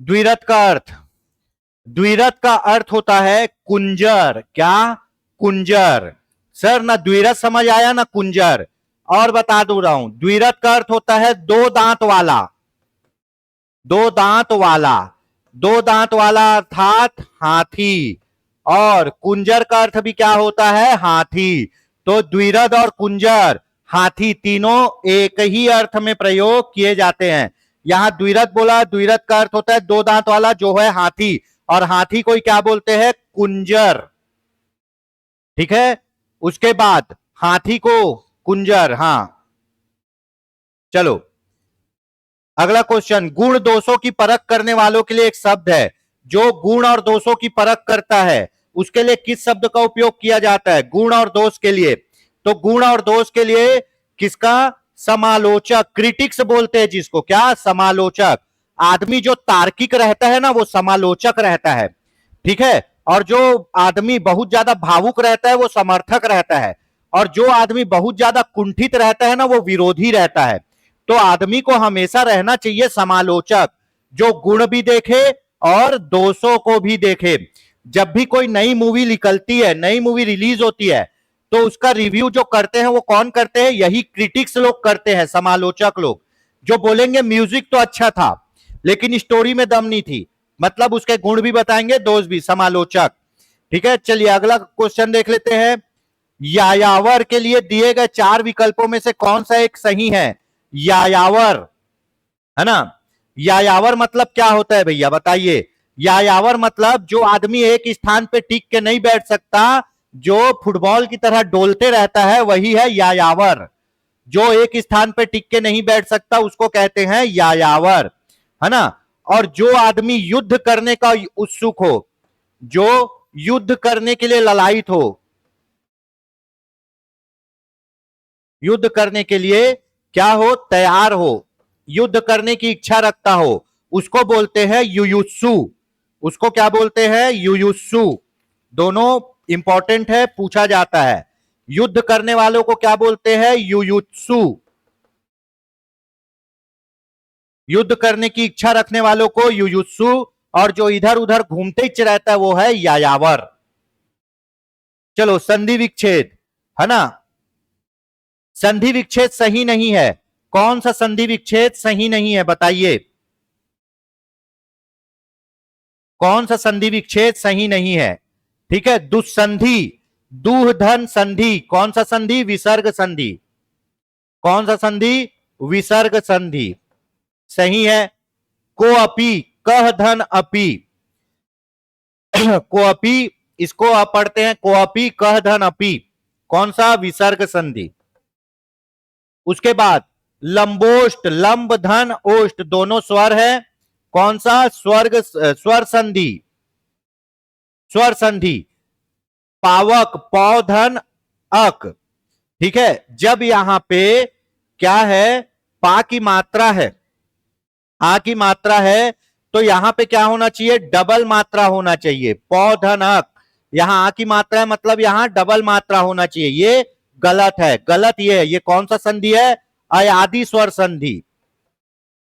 द्विरथ का अर्थ द्विरथ का अर्थ होता है कुंजर। क्या? कुंजर। सर ना द्विरथ समझ आया ना कुंजर। और बता दू रहा हूं, द्विरथ का अर्थ होता है दो दांत वाला। दो दांत वाला। दो दांत वाला अर्थात हाथी। और कुंजर का अर्थ भी क्या होता है? हाथी। तो द्विरथ और कुंजर, हाथी, तीनों एक ही अर्थ में प्रयोग किए जाते हैं। यहां द्विरथ बोला, द्विरथ का अर्थ होता है दो दांत वाला, जो है हाथी। और हाथी को ही क्या बोलते हैं? कुंजर। ठीक है। उसके बाद हाथी को कुंजर। हां, चलो अगला क्वेश्चन। गुण दोषों की परख करने वालों के लिए एक शब्द है जो गुण और दोषों की परख करता है, उसके लिए किस शब्द का उपयोग किया जाता है? गुण और दोष के लिए। तो गुण और दोष के लिए किसका? समालोचक, क्रिटिक्स बोलते हैं जिसको। क्या? समालोचक। आदमी जो तार्किक रहता है ना, वो समालोचक रहता है। ठीक है। और जो आदमी बहुत ज्यादा भावुक रहता है, वो समर्थक रहता है। और जो आदमी बहुत ज्यादा कुंठित रहता है ना, वो विरोधी रहता है। तो आदमी को हमेशा रहना चाहिए समालोचक, जो गुण भी देखे और दोषों को भी देखे। जब भी कोई नई मूवी निकलती है, नई मूवी रिलीज होती है, तो उसका रिव्यू जो करते हैं वो कौन करते हैं? यही क्रिटिक्स लोग करते हैं, समालोचक लोग। जो बोलेंगे म्यूजिक तो अच्छा था लेकिन स्टोरी में दम नहीं थी, मतलब उसके गुण भी बताएंगे, दोष भी, समालोचक। ठीक है। चलिए अगला क्वेश्चन देख लेते हैं। यायावर के लिए दिए गए चार विकल्पों में से कौन सा एक सही है? यायावर, है ना? यायावर मतलब क्या होता है भैया, बताइए। यायावर मतलब जो आदमी एक स्थान पे टिक के नहीं बैठ सकता, जो फुटबॉल की तरह डोलते रहता है, वही है यायावर। जो एक स्थान पे टिक के नहीं बैठ सकता उसको कहते हैं यायावर, है ना? और जो आदमी युद्ध करने का उत्सुक हो, जो युद्ध करने के लिए ललायित हो, युद्ध करने के लिए क्या हो? तैयार हो, युद्ध करने की इच्छा रखता हो, उसको बोलते हैं युयुत्सु। उसको क्या बोलते हैं? युयुत्सु। दोनों इंपॉर्टेंट है, पूछा जाता है। युद्ध करने वालों को क्या बोलते हैं? युयुत्सु। युद्ध करने की इच्छा रखने वालों को युयुत्सु। और जो इधर उधर घूमते ही रहता है वो है यायावर। चलो संधि विच्छेद, है ना? संधि विच्छेद सही नहीं है। कौन सा संधि विच्छेद सही नहीं है, बताइए। कौन सा संधि विच्छेद सही नहीं है? ठीक है। दुस्संधि, दूह धन संधि। कौन सा संधि? विसर्ग संधि। कौन सा संधि? विसर्ग संधि सही है। को अपी, कह धन अपी। को अपी, इसको आप पढ़ते हैं को अपी कह धन अपी। कौन सा? विसर्ग संधि। उसके बाद लंबोष्ट, लंब धन ओष्ट, दोनों स्वर है। कौन सा? स्वर संधि। स्वर संधि। पावक, पौधन अक। ठीक है। जब यहां पे क्या है? पा की मात्रा है, आ की मात्रा है, तो यहां पे क्या होना चाहिए? डबल मात्रा होना चाहिए। पौधन अक, यहां आ की मात्रा है, मतलब यहां डबल मात्रा होना चाहिए। ये गलत है, गलत ये है। ये कौन सा संधि है? अयादि स्वर संधि।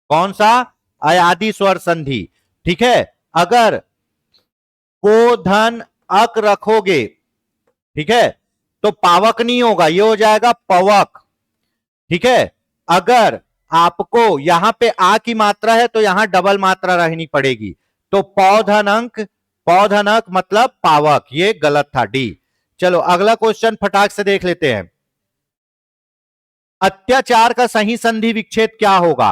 कौन सा? अयादि स्वर संधि। ठीक है। अगर को धन अक रखोगे, ठीक है, तो पावक नहीं होगा, ये हो जाएगा पवक। ठीक है। अगर आपको यहां पे आ की मात्रा है तो यहां डबल मात्रा रहनी पड़ेगी, तो पौधन अंक, पौधन अंक मतलब पावक। ये गलत था, डी। चलो अगला क्वेश्चन फटाक से देख लेते हैं। अत्याचार का सही संधि विच्छेद क्या होगा?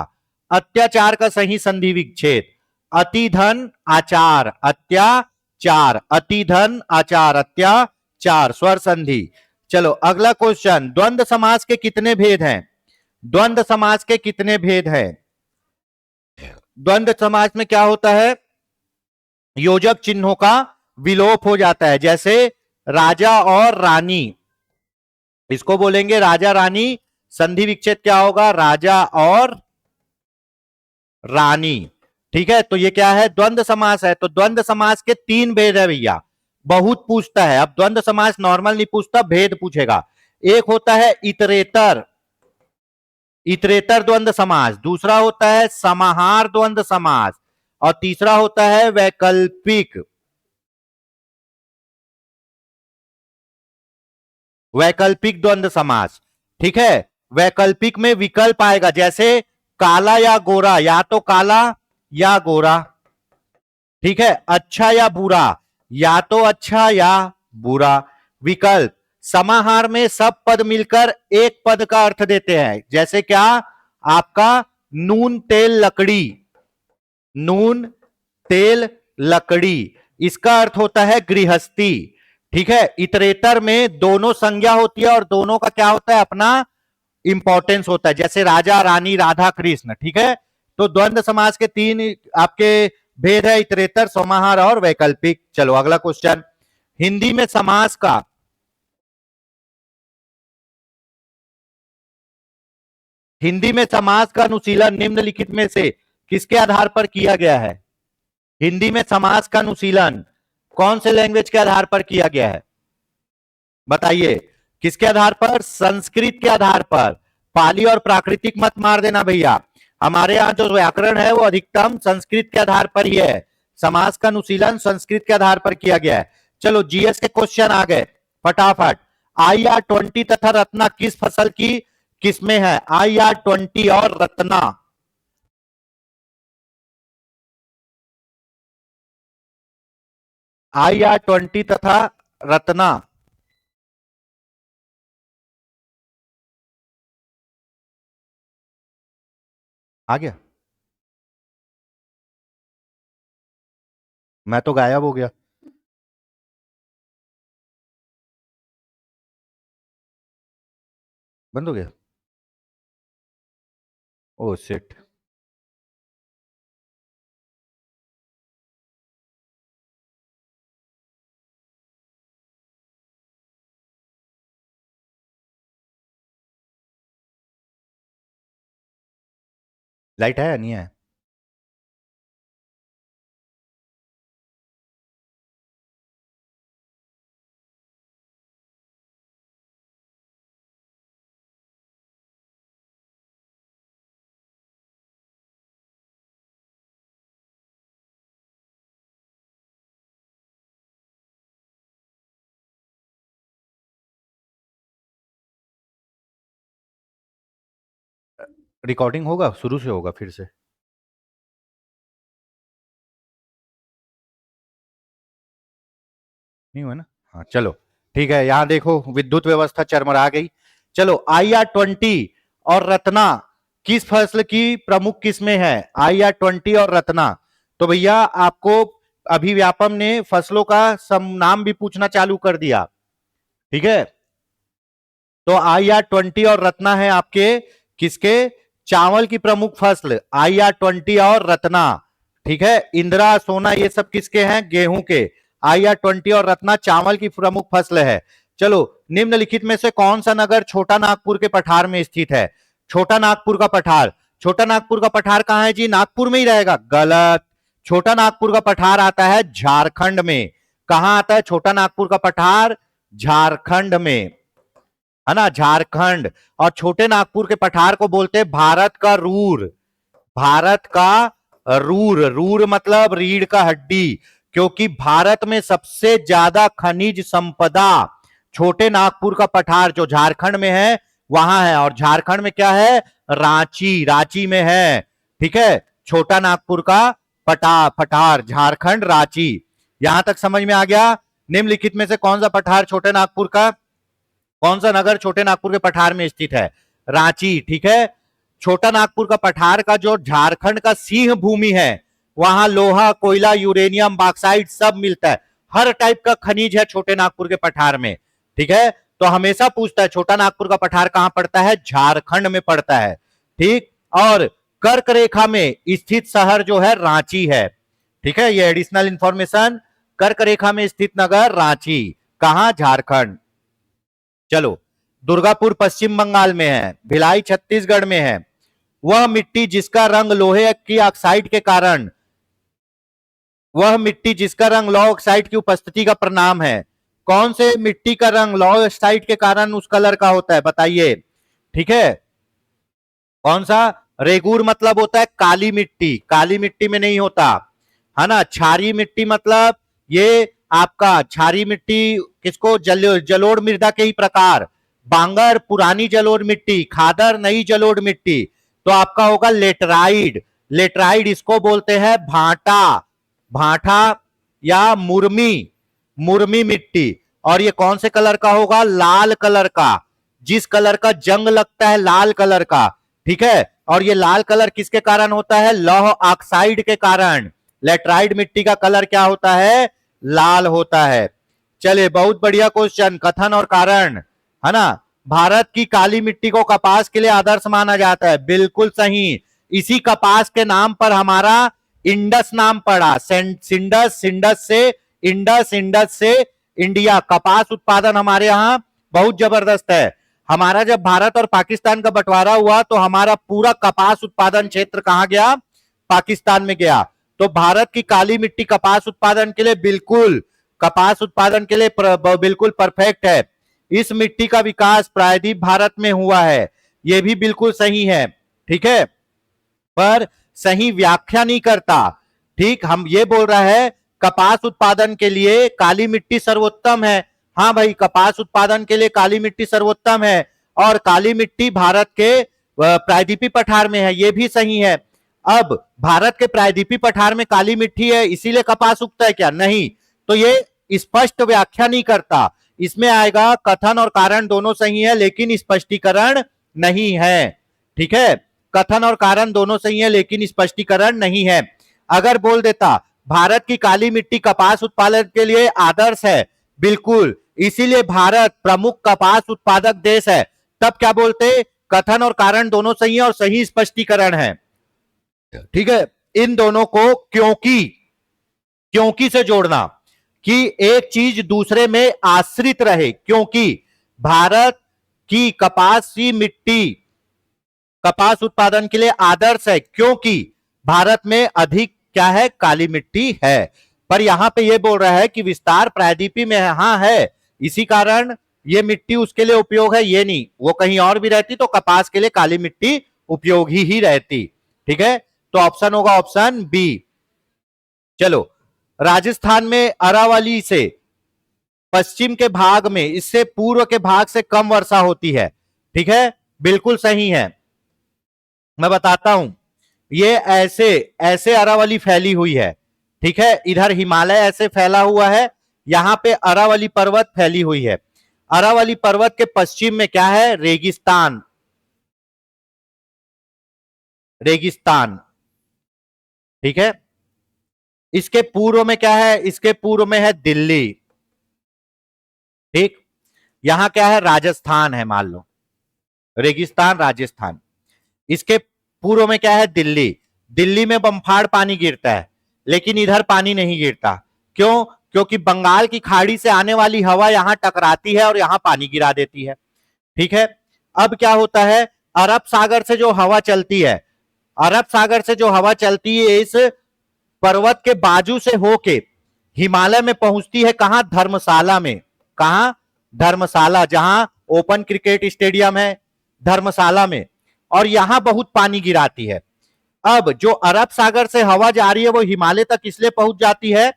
अत्याचार का सही संधि विच्छेद अतिधन आचार, अत्याचार, अतिधन आचार, अत्याचार, स्वर संधि। चलो अगला क्वेश्चन। द्वंद्व समास के कितने भेद हैं? द्वंद्व समास के कितने भेद हैं? द्वंद्व समास में क्या होता है? योजक चिन्हों का विलोप हो जाता है। जैसे राजा और रानी, इसको बोलेंगे राजा रानी। संधि विच्छेद क्या होगा? राजा और रानी। ठीक है। तो ये क्या है? द्वंद्व समास है। तो द्वंद्व समास के तीन भेद है भैया। बहुत पूछता है। अब द्वंद्व समास नॉर्मल नहीं पूछता, भेद पूछेगा। एक होता है इतरेतर, इतरेतर द्वंद्व समास। दूसरा होता है समाहार द्वंद्व समास। और तीसरा होता है वैकल्पिक। वैकल्पिक द्वंद्व समास। ठीक है, वैकल्पिक में विकल्प आएगा, जैसे काला या गोरा, या तो काला या गोरा। ठीक है, अच्छा या बुरा, या तो अच्छा या बुरा। विकल्प समाहार में सब पद मिलकर एक पद का अर्थ देते हैं, जैसे क्या, आपका नून तेल लकड़ी, नून तेल लकड़ी, इसका अर्थ होता है गृहस्थी। ठीक है, इतरेतर में दोनों संज्ञा होती है और दोनों का क्या होता है, अपना इंपॉर्टेंस होता है, जैसे राजा रानी राधा कृष्ण। ठीक है, तो द्वंद्व समास के तीन आपके भेद है, इतरेतर, समाहार और वैकल्पिक। चलो अगला क्वेश्चन, हिंदी में समास का अनुशीलन निम्नलिखित में से किसके आधार पर किया गया है? हिंदी में समास का अनुशीलन कौन से लैंग्वेज के आधार पर किया गया है? बताइए, किसके आधार पर? संस्कृत के आधार पर। पाली और प्राकृतिक मत मार देना भैया, हमारे यहाँ जो व्याकरण है वो अधिकतम संस्कृत के आधार पर ही है। समास का अनुशीलन संस्कृत के आधार पर किया गया है। चलो जीएस के क्वेश्चन आ गए फटाफट। IR20 तथा रत्ना किस फसल की किस्में है? IR20 और रत्ना, IR20 तथा रत्ना, आ गया? मैं तो गायब हो गया। बंद हो गया? Oh shit. लाइट है या नहीं है? रिकॉर्डिंग होगा, शुरू से होगा फिर से? नहीं हुआ ना? हाँ चलो ठीक है, यहां देखो विद्युत व्यवस्था चरमरा गई। चलो IR20 और रत्ना किस फसल की प्रमुख किस्में हैं? IR20 और रत्ना। तो भैया आपको अभिव्यापम ने फसलों का सम नाम भी पूछना चालू कर दिया। ठीक है, तो IR20 और रत्ना है आपके किसके? चावल की प्रमुख फसल IR20 और रत्ना। ठीक है, इंदिरा सोना ये सब किसके हैं? गेहूं के। IR20 और रत्ना चावल की प्रमुख फसल है। चलो, निम्नलिखित में से कौन सा नगर छोटा नागपुर के पठार में स्थित है? छोटा नागपुर का पठार, छोटा नागपुर का पठार कहां है जी? नागपुर में ही रहेगा। गलत, छोटा नागपुर का पठार आता है झारखंड में। कहां आता है छोटा नागपुर का पठार? झारखंड में, है ना, झारखंड। और छोटे नागपुर के पठार को बोलते हैं भारत का रूर। भारत का रूर, रूर मतलब रीढ़ का हड्डी, क्योंकि भारत में सबसे ज्यादा खनिज संपदा छोटे नागपुर का पठार जो झारखंड में है वहां है। और झारखंड में क्या है? रांची, रांची में है। ठीक है, छोटा नागपुर का पठार झारखंड रांची। यहां तक समझ में आ गया? निम्नलिखित में से कौन सा पठार छोटे नागपुर का, कौन सा नगर छोटे नागपुर के पठार में स्थित है? रांची। ठीक है, छोटा नागपुर का पठार का जो झारखंड का सिंह भूमि है वहां लोहा कोयला यूरेनियम बॉक्साइट सब मिलता है, हर टाइप का खनिज है छोटे नागपुर के पठार में। ठीक है, तो हमेशा पूछता है छोटा नागपुर का पठार कहां पड़ता है? झारखंड में पड़ता है। ठीक, और कर्क रेखा में स्थित शहर जो है रांची है। ठीक है, ये एडिशनल इंफॉर्मेशन, कर्क रेखा में स्थित नगर रांची, कहां? झारखंड। चलो, दुर्गापुर पश्चिम बंगाल में है, भिलाई छत्तीसगढ़ में है। वह मिट्टी जिसका रंग लोहे की ऑक्साइड के कारण, वह मिट्टी जिसका रंग लौह ऑक्साइड की उपस्थिति का प्रणाम है। कौन से मिट्टी का रंग लौह ऑक्साइड के कारण उस कलर का होता है? बताइए। ठीक है, कौन सा? रेगूर मतलब होता है काली मिट्टी, काली मिट्टी में नहीं होता, है ना। क्षारी मिट्टी मतलब ये आपका क्षारीय मिट्टी किसको, जलोढ़ मृदा के ही प्रकार, बांगर पुरानी जलोढ़ मिट्टी, खादर नई जलोढ़ मिट्टी। तो आपका होगा लेटराइड। लेटराइड इसको बोलते हैं भाटा, भाटा या मुर्मी, मुर्मी मिट्टी। और ये कौन से कलर का होगा, लाल कलर का, जिस कलर का जंग लगता है लाल कलर का, ठीक है। और ये लाल कलर किसके कारण होता है, लौह ऑक्साइड के कारण। लेटराइड मिट्टी का कलर क्या होता है, लाल होता है। चलिए बहुत बढ़िया क्वेश्चन, कथन और कारण, है ना। भारत की काली मिट्टी को कपास के लिए आदर्श माना जाता है, बिल्कुल सही। इसी कपास के नाम पर हमारा इंडस नाम पड़ा, सिंडस, सिंडस से इंडस, इंडस से इंडिया। कपास उत्पादन हमारे यहां बहुत जबरदस्त है। हमारा जब भारत और पाकिस्तान का बंटवारा हुआ तो हमारा पूरा कपास उत्पादन क्षेत्र कहां गया, पाकिस्तान में गया। तो भारत की काली मिट्टी कपास उत्पादन के लिए बिल्कुल, कपास उत्पादन के लिए बिल्कुल परफेक्ट है। इस मिट्टी का विकास प्रायद्वीप भारत में हुआ है, यह भी बिल्कुल सही है, ठीक है, पर सही व्याख्या नहीं करता। ठीक, हम ये बोल रहा है कपास उत्पादन के लिए काली मिट्टी सर्वोत्तम है। हाँ भाई, कपास उत्पादन के लिए काली मिट्टी सर्वोत्तम है और काली मिट्टी भारत के प्रायद्वीपीय पठार में है, ये भी सही है। अब भारत के प्रायद्वीपीय पठार में काली मिट्टी है इसीलिए कपास उगता है क्या, नहीं। तो ये स्पष्ट व्याख्या नहीं करता। इसमें आएगा कथन और कारण दोनों सही है लेकिन स्पष्टीकरण नहीं है, ठीक है। कथन और कारण दोनों सही है लेकिन स्पष्टीकरण नहीं है। अगर बोल देता भारत की काली मिट्टी कपास उत्पादन के लिए आदर्श है, बिल्कुल, इसीलिए भारत प्रमुख कपास उत्पादक देश है, तब क्या बोलते, कथन और कारण दोनों सही है और सही स्पष्टीकरण है, ठीक है। इन दोनों को क्योंकि, क्योंकि से जोड़ना कि एक चीज दूसरे में आश्रित रहे, क्योंकि भारत की कपासी मिट्टी कपास उत्पादन के लिए आदर्श है क्योंकि भारत में अधिक क्या है, काली मिट्टी है। पर यहां पे ये बोल रहा है कि विस्तार प्रायद्वीपीय में है, हाँ है, इसी कारण ये मिट्टी उसके लिए उपयोग है, ये नहीं। वो कहीं और भी रहती तो कपास के लिए काली मिट्टी उपयोगी ही रहती, ठीक है। तो ऑप्शन होगा ऑप्शन बी। चलो, राजस्थान में अरावली से पश्चिम के भाग में इससे पूर्व के भाग से कम वर्षा होती है, ठीक है, बिल्कुल सही है। मैं बताता हूं, ये ऐसे ऐसे अरावली फैली हुई है, ठीक है, इधर हिमालय ऐसे फैला हुआ है, यहां पे अरावली पर्वत फैली हुई है। अरावली पर्वत के पश्चिम में क्या है, रेगिस्तान, रेगिस्तान, ठीक है। इसके पूर्व में क्या है, इसके पूर्व में है दिल्ली, ठीक। यहां क्या है, राजस्थान है, मान लो रेगिस्तान राजस्थान। इसके पूर्व में क्या है, दिल्ली, दिल्ली में बम्फाड़ पानी गिरता है लेकिन इधर पानी नहीं गिरता, क्यों, क्योंकि बंगाल की खाड़ी से आने वाली हवा यहां टकराती है और यहां पानी गिरा देती है, ठीक है। अब क्या होता है, अरब सागर से जो हवा चलती है, अरब सागर से जो हवा चलती है इस पर्वत के बाजू से होके हिमालय में पहुंचती है, कहां, धर्मशाला में, कहां, धर्मशाला, जहां ओपन क्रिकेट स्टेडियम है, धर्मशाला में, और यहां बहुत पानी गिराती है। अब जो अरब सागर से हवा जा रही है वो हिमालय तक इसलिए पहुंच जाती है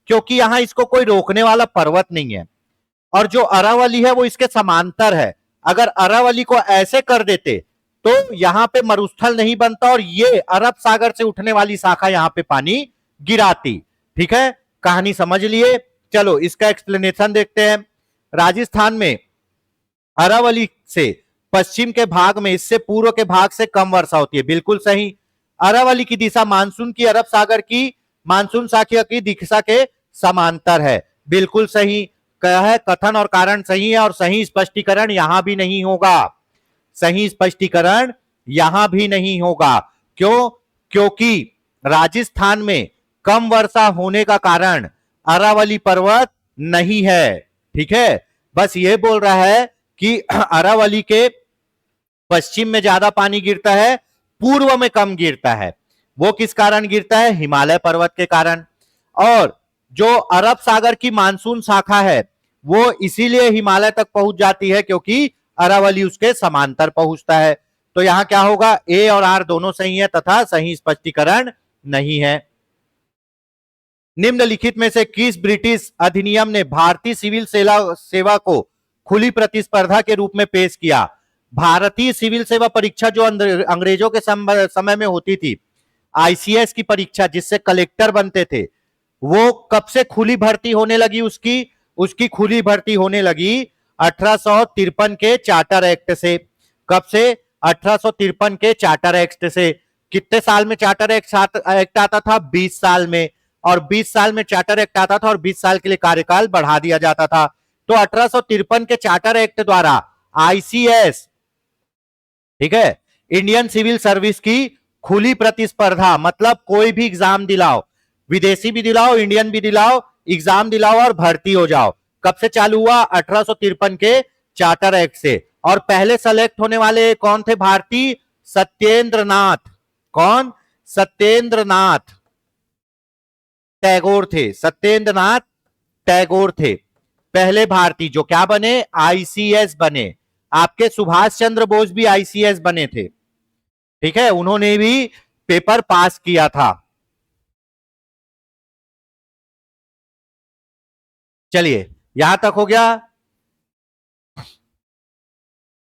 क्योंकि यहां इसको कोई रोकने वाला पर्वत नहीं है, और जो अरावली है वो इसके समांतर है। अगर अरावली को ऐसे कर देते तो यहां पे मरुस्थल नहीं बनता और ये अरब सागर से उठने वाली शाखा यहां पे पानी गिराती, ठीक है। कहानी समझ लिए। चलो इसका एक्सप्लेनेशन देखते हैं। राजस्थान में अरावली से पश्चिम के भाग में इससे पूर्व के भाग से कम वर्षा होती है, बिल्कुल सही। अरावली की दिशा मानसून की अरब सागर की मानसून शाखा की दिशा के समांतर है, बिल्कुल सही। क्या है, कथन और कारण सही है और सही स्पष्टीकरण यहां भी नहीं होगा, सही स्पष्टीकरण यहां भी नहीं होगा। क्यों, क्योंकि राजस्थान में कम वर्षा होने का कारण अरावली पर्वत नहीं है, ठीक है। बस ये बोल रहा है कि अरावली के पश्चिम में ज्यादा पानी गिरता है, पूर्व में कम गिरता है। वो किस कारण गिरता है, हिमालय पर्वत के कारण। और जो अरब सागर की मानसून शाखा है वो इसीलिए हिमालय तक पहुंच जाती है क्योंकि अरावली उसके समांतर पहुंचता है। तो यहां क्या होगा, ए और आर दोनों सही है तथा सही स्पष्टीकरण नहीं है। निम्नलिखित में से किस ब्रिटिश अधिनियम ने भारतीय सिविल सेवा को खुली प्रतिस्पर्धा के रूप में पेश किया? भारतीय सिविल सेवा परीक्षा जो अंग्रेजों के समय में होती थी, आईसीएस की परीक्षा जिससे कलेक्टर बनते थे, वो कब से खुली भर्ती होने लगी? उसकी खुली भर्ती होने लगी 1853 के चार्टर एक्ट से। कब से? 1853 के चार्टर एक्ट से। कितने साल में चार्टर एक्ट आता था? 20 साल में। और 20 साल में चार्टर एक्ट आता था और 20 साल के लिए कार्यकाल बढ़ा दिया जाता था। तो 1853 के चार्टर एक्ट द्वारा आईसीएस, ठीक है, इंडियन सिविल सर्विस की खुली प्रतिस्पर्धा, मतलब कोई भी एग्जाम दिलाओ, विदेशी भी दिलाओ, इंडियन भी दिलाओ, एग्जाम दिलाओ और भर्ती हो जाओ। कब से चालू हुआ? 1853 के चार्टर एक्ट से। और पहले सेलेक्ट होने वाले कौन थे? भारतीय सत्येंद्रनाथ। कौन? सत्येंद्रनाथ टैगोर थे। सत्येंद्रनाथ टैगोर थे पहले भारतीय जो क्या बने? आईसीएस बने। आपके सुभाष चंद्र बोस भी आईसीएस बने थे, ठीक है, उन्होंने भी पेपर पास किया था। चलिए, यहां तक हो गया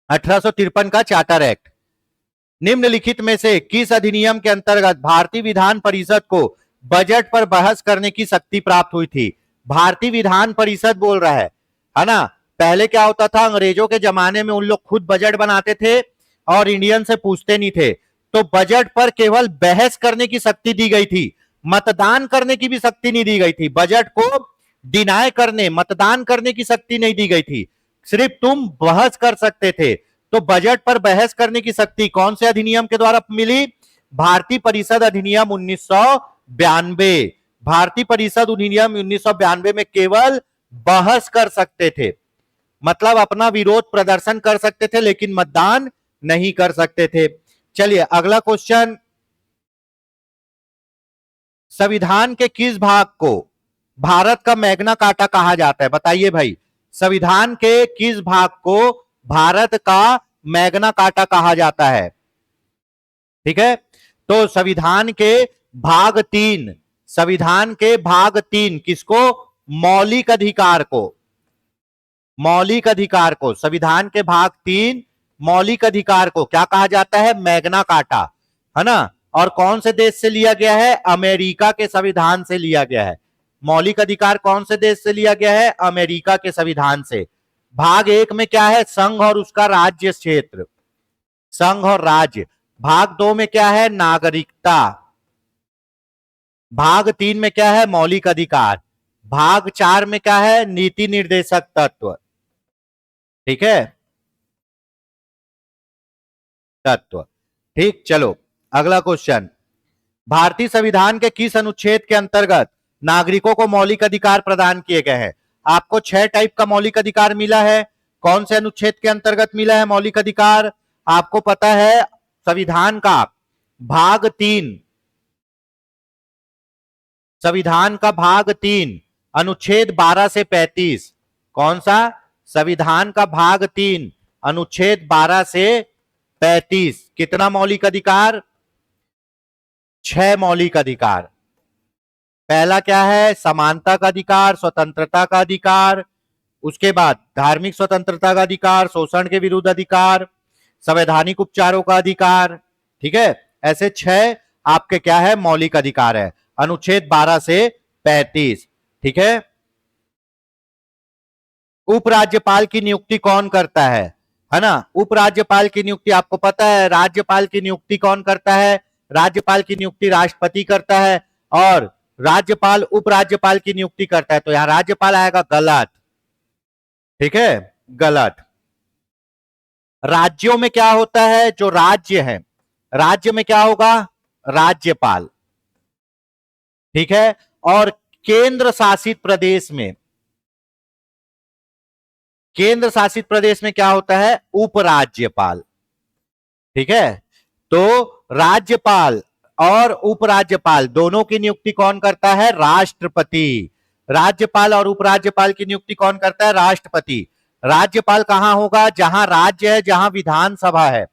1853 का चार्टर एक्ट। निम्नलिखित में से किस अधिनियम के अंतर्गत भारतीय विधान परिषद को बजट पर बहस करने की शक्ति प्राप्त हुई थी? भारतीय विधान परिषद बोल रहा है ना। पहले क्या होता था? अंग्रेजों के जमाने में उन लोग खुद बजट बनाते थे और इंडियन से पूछते नहीं थे, तो बजट पर केवल बहस करने की शक्ति दी गई थी, मतदान करने की भी शक्ति नहीं दी गई थी। बजट को डिनाय करने, मतदान करने की शक्ति नहीं दी गई थी, सिर्फ तुम बहस कर सकते थे। तो बजट पर बहस करने की शक्ति कौन से अधिनियम के द्वारा मिली? भारतीय परिषद अधिनियम 1992। भारतीय परिषद अधिनियम 1992 में केवल बहस कर सकते थे, मतलब अपना विरोध प्रदर्शन कर सकते थे, लेकिन मतदान नहीं कर सकते थे। चलिए अगला क्वेश्चन, संविधान के किस भाग को भारत का मैग्ना कार्टा कहा जाता है? बताइए भाई, संविधान के किस भाग को भारत का मैग्ना कार्टा कहा जाता है? ठीक है, तो संविधान के भाग 3, संविधान के भाग 3 किसको? मौलिक अधिकार को। मौलिक अधिकार को, संविधान के भाग 3 मौलिक अधिकार को क्या कहा जाता है? मैग्ना कार्टा, है ना। और कौन से देश से लिया गया है? अमेरिका के संविधान से लिया गया है। मौलिक अधिकार कौन से देश से लिया गया है? अमेरिका के संविधान से। भाग 1 में क्या है? संघ और उसका राज्य क्षेत्र, संघ और राज्य। भाग 2 में क्या है? नागरिकता। भाग 3 में क्या है? मौलिक अधिकार। भाग 4 में क्या है? नीति निर्देशक तत्व, ठीक है, तत्व। ठीक, चलो अगला क्वेश्चन, भारतीय संविधान के किस अनुच्छेद के अंतर्गत नागरिकों को मौलिक अधिकार प्रदान किए गए हैं? आपको 6 टाइप का मौलिक अधिकार मिला है। कौन से अनुच्छेद के अंतर्गत मिला है मौलिक अधिकार? आपको पता है संविधान का भाग 3, संविधान का भाग 3 अनुच्छेद 12 से 35। कौन सा? संविधान का भाग 3 अनुच्छेद 12 से 35। कितना मौलिक अधिकार? 6 मौलिक अधिकार। पहला क्या है? समानता का अधिकार, स्वतंत्रता का अधिकार, उसके बाद धार्मिक स्वतंत्रता का अधिकार, शोषण के विरुद्ध अधिकार, संवैधानिक उपचारों का अधिकार, ठीक है। ऐसे 6 आपके क्या है? मौलिक अधिकार है, अनुच्छेद 12 से 35, ठीक है। उपराज्यपाल की नियुक्ति कौन करता है ना। उपराज्यपाल की नियुक्ति आपको पता है, राज्यपाल की नियुक्ति कौन करता है? राज्यपाल की नियुक्ति राष्ट्रपति करता है और राज्यपाल उपराज्यपाल की नियुक्ति करता है। तो यहां राज्यपाल आएगा, गलत, ठीक है, गलत। राज्यों में क्या होता है? जो राज्य है, राज्य में क्या होगा? राज्यपाल, ठीक है। और केंद्र शासित प्रदेश में, केंद्र शासित प्रदेश में क्या होता है? उपराज्यपाल, ठीक है। तो राज्यपाल और उपराज्यपाल दोनों की नियुक्ति कौन करता है? राष्ट्रपति। राज्यपाल और उपराज्यपाल की नियुक्ति कौन करता है? राष्ट्रपति। राज्यपाल कहां होगा? जहां राज्य है, जहां विधानसभा है,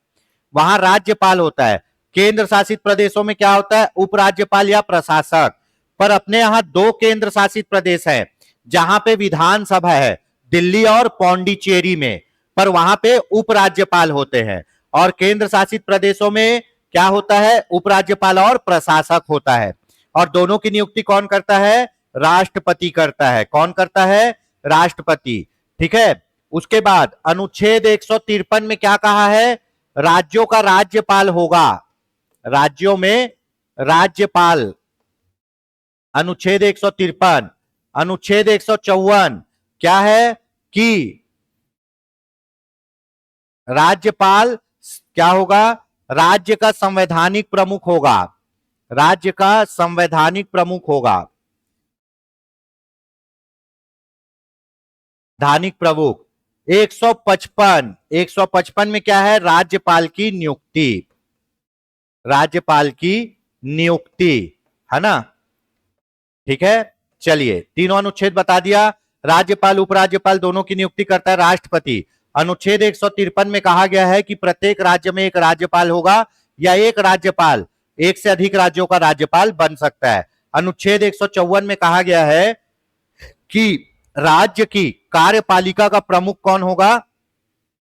वहां राज्यपाल होता है। केंद्र शासित प्रदेशों में क्या होता है? उपराज्यपाल या प्रशासक। पर अपने यहां 2 केंद्र शासित प्रदेश है जहां पे विधानसभा है, दिल्ली और पौंडीचेरी में, पर वहां पे उपराज्यपाल होते हैं। और केंद्र शासित प्रदेशों में क्या होता है? उपराज्यपाल और प्रशासक होता है। और दोनों की नियुक्ति कौन करता है? राष्ट्रपति करता है। कौन करता है? राष्ट्रपति। ठीक है। उसके बाद अनुच्छेद 153 में क्या कहा है? राज्यों का राज्यपाल होगा, राज्यों में राज्यपाल। अनुच्छेद 153। अनुच्छेद 154 क्या है कि राज्यपाल क्या होगा? राज्य का संवैधानिक प्रमुख होगा, राज्य का संवैधानिक प्रमुख होगा, धानिक प्रमुख। 155 में क्या है? राज्यपाल की नियुक्ति, राज्यपाल की नियुक्ति, है ना? ठीक है। चलिए, तीनों अनुच्छेद बता दिया। राज्यपाल उपराज्यपाल दोनों की नियुक्ति करता है राष्ट्रपति। अनुच्छेद 153 में कहा गया है कि प्रत्येक राज्य में एक राज्यपाल होगा या एक राज्यपाल एक से अधिक राज्यों का राज्यपाल बन सकता है। अनुच्छेद 154 में कहा गया है कि राज्य की कार्यपालिका का प्रमुख कौन होगा?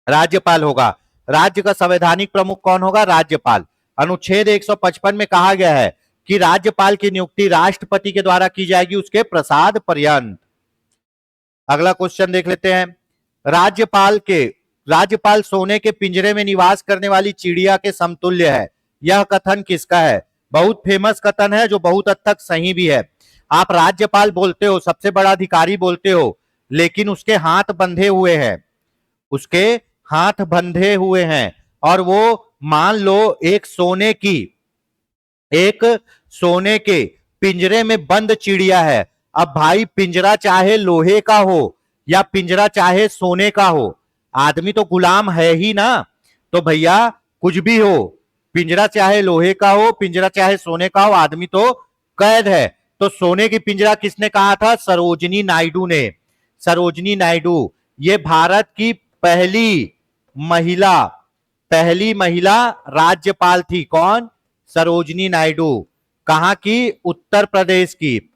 राज्यपाल होगा। राज्य का संवैधानिक प्रमुख कौन होगा? राज्यपाल। अनुच्छेद 155 में कहा गया है कि राज्यपाल की नियुक्ति राष्ट्रपति के द्वारा की जाएगी उसके प्रसाद पर्यंत। अगला क्वेश्चन देख लेते हैं। राज्यपाल सोने के पिंजरे में निवास करने वाली चिड़िया के समतुल्य है, यह कथन किसका है? बहुत फेमस कथन है जो बहुत हद तक सही भी है। आप राज्यपाल बोलते हो, सबसे बड़ा अधिकारी बोलते हो, लेकिन उसके हाथ बंधे हुए हैं, उसके हाथ बंधे हुए हैं। और वो मान लो एक सोने के पिंजरे में बंद चिड़िया है। अब भाई पिंजरा चाहे लोहे का हो या पिंजरा चाहे सोने का हो, आदमी तो गुलाम है ही ना। तो भैया कुछ भी हो, पिंजरा चाहे लोहे का हो, पिंजरा चाहे सोने का हो, आदमी तो कैद है। तो सोने की पिंजरा किसने कहा था? सरोजिनी नायडू ने। सरोजिनी नायडू ये भारत की पहली महिला राज्यपाल थी। कौन? सरोजिनी नायडू। कहां की? उत्तर प्रदेश की।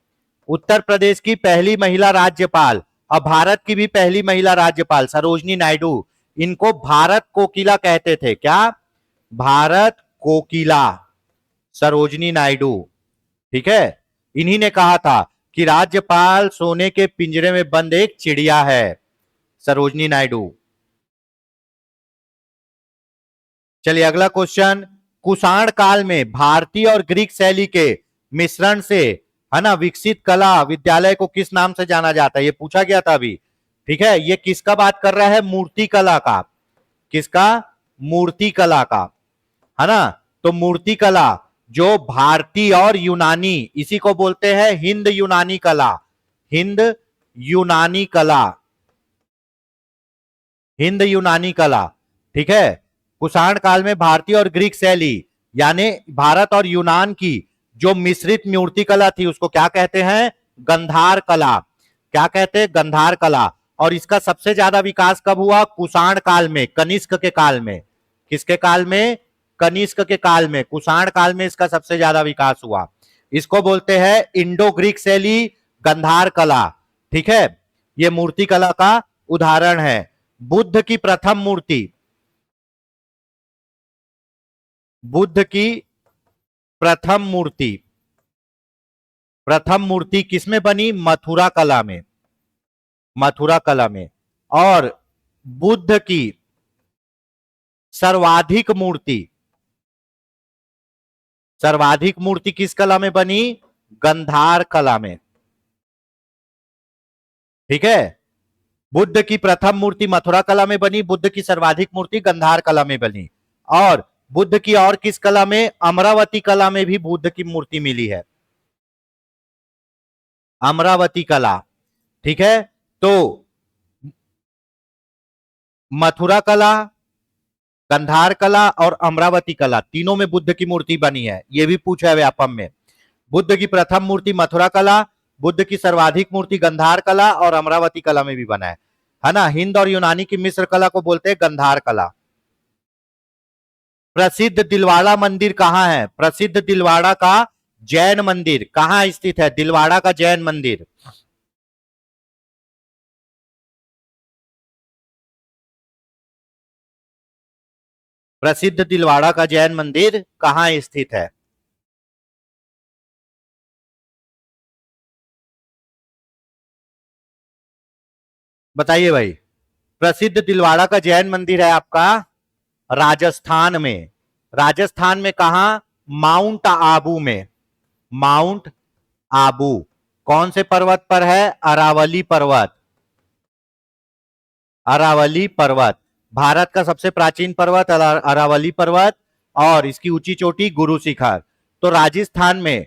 उत्तर प्रदेश की पहली महिला राज्यपाल और भारत की भी पहली महिला राज्यपाल सरोजिनी नायडू। इनको भारत कोकिला कहते थे। क्या? भारत कोकिला, सरोजिनी नायडू। ठीक है। इन्हीं ने कहा था कि राज्यपाल सोने के पिंजरे में बंद एक चिड़िया है, सरोजिनी नायडू। चलिए अगला क्वेश्चन। कुषाण काल में भारतीय और ग्रीक शैली के मिश्रण से, है ना, विकसित कला विद्यालय को किस नाम से जाना जाता है? ये पूछा गया था अभी। ठीक है। ये किसका बात कर रहा है? मूर्ति कला का। किसका? मूर्ति कला का, है ना। तो मूर्ति कला जो भारतीय और यूनानी, इसी को बोलते हैं हिंद यूनानी कला। हिंद यूनानी कला, हिंद यूनानी कला। ठीक है। कुषाण काल में भारतीय और ग्रीक शैली यानी भारत और यूनान की जो मिश्रित मूर्ति कला थी उसको क्या कहते हैं? गंधार कला। क्या कहते हैं? गंधार कला। और इसका सबसे ज्यादा विकास कब हुआ? कुषाण काल में, कनिष्क के काल में। किसके काल में? कनिष्क के काल में। कुषाण काल में इसका सबसे ज्यादा विकास हुआ। इसको बोलते हैं इंडो ग्रीक शैली गंधार कला। ठीक है। यह मूर्ति कला का उदाहरण है। बुद्ध की प्रथम मूर्ति, बुद्ध की प्रथम मूर्ति किसमें बनी? मथुरा कला में, मथुरा कला में। और बुद्ध की सर्वाधिक मूर्ति किस कला में बनी? गंधार कला में। ठीक है। बुद्ध की प्रथम मूर्ति मथुरा कला में बनी, बुद्ध की सर्वाधिक मूर्ति गंधार कला में बनी। और बुद्ध की और किस कला में? अमरावती कला में भी बुद्ध की मूर्ति मिली है, अमरावती कला। ठीक है। तो मथुरा कला, गंधार कला और अमरावती कला तीनों में बुद्ध की मूर्ति बनी है। यह भी पूछा है व्यापम में। बुद्ध की प्रथम मूर्ति मथुरा कला, बुद्ध की सर्वाधिक मूर्ति गंधार कला और अमरावती कला में भी बना है ना। हिंद और यूनानी की मिश्र कला को बोलते हैं गंधार कला। प्रसिद्ध दिलवाड़ा मंदिर कहां है? प्रसिद्ध दिलवाड़ा का जैन मंदिर कहाँ स्थित है? दिलवाड़ा का जैन मंदिर। प्रसिद्ध दिलवाड़ा का जैन मंदिर कहाँ स्थित है? बताइए भाई। प्रसिद्ध दिलवाड़ा का जैन मंदिर है आपका राजस्थान में। राजस्थान में कहा? माउंट आबू में। माउंट आबू कौन से पर्वत पर है? अरावली पर्वत। अरावली पर्वत भारत का सबसे प्राचीन पर्वत अरावली पर्वत, और इसकी ऊंची चोटी गुरु शिखर। तो राजस्थान में,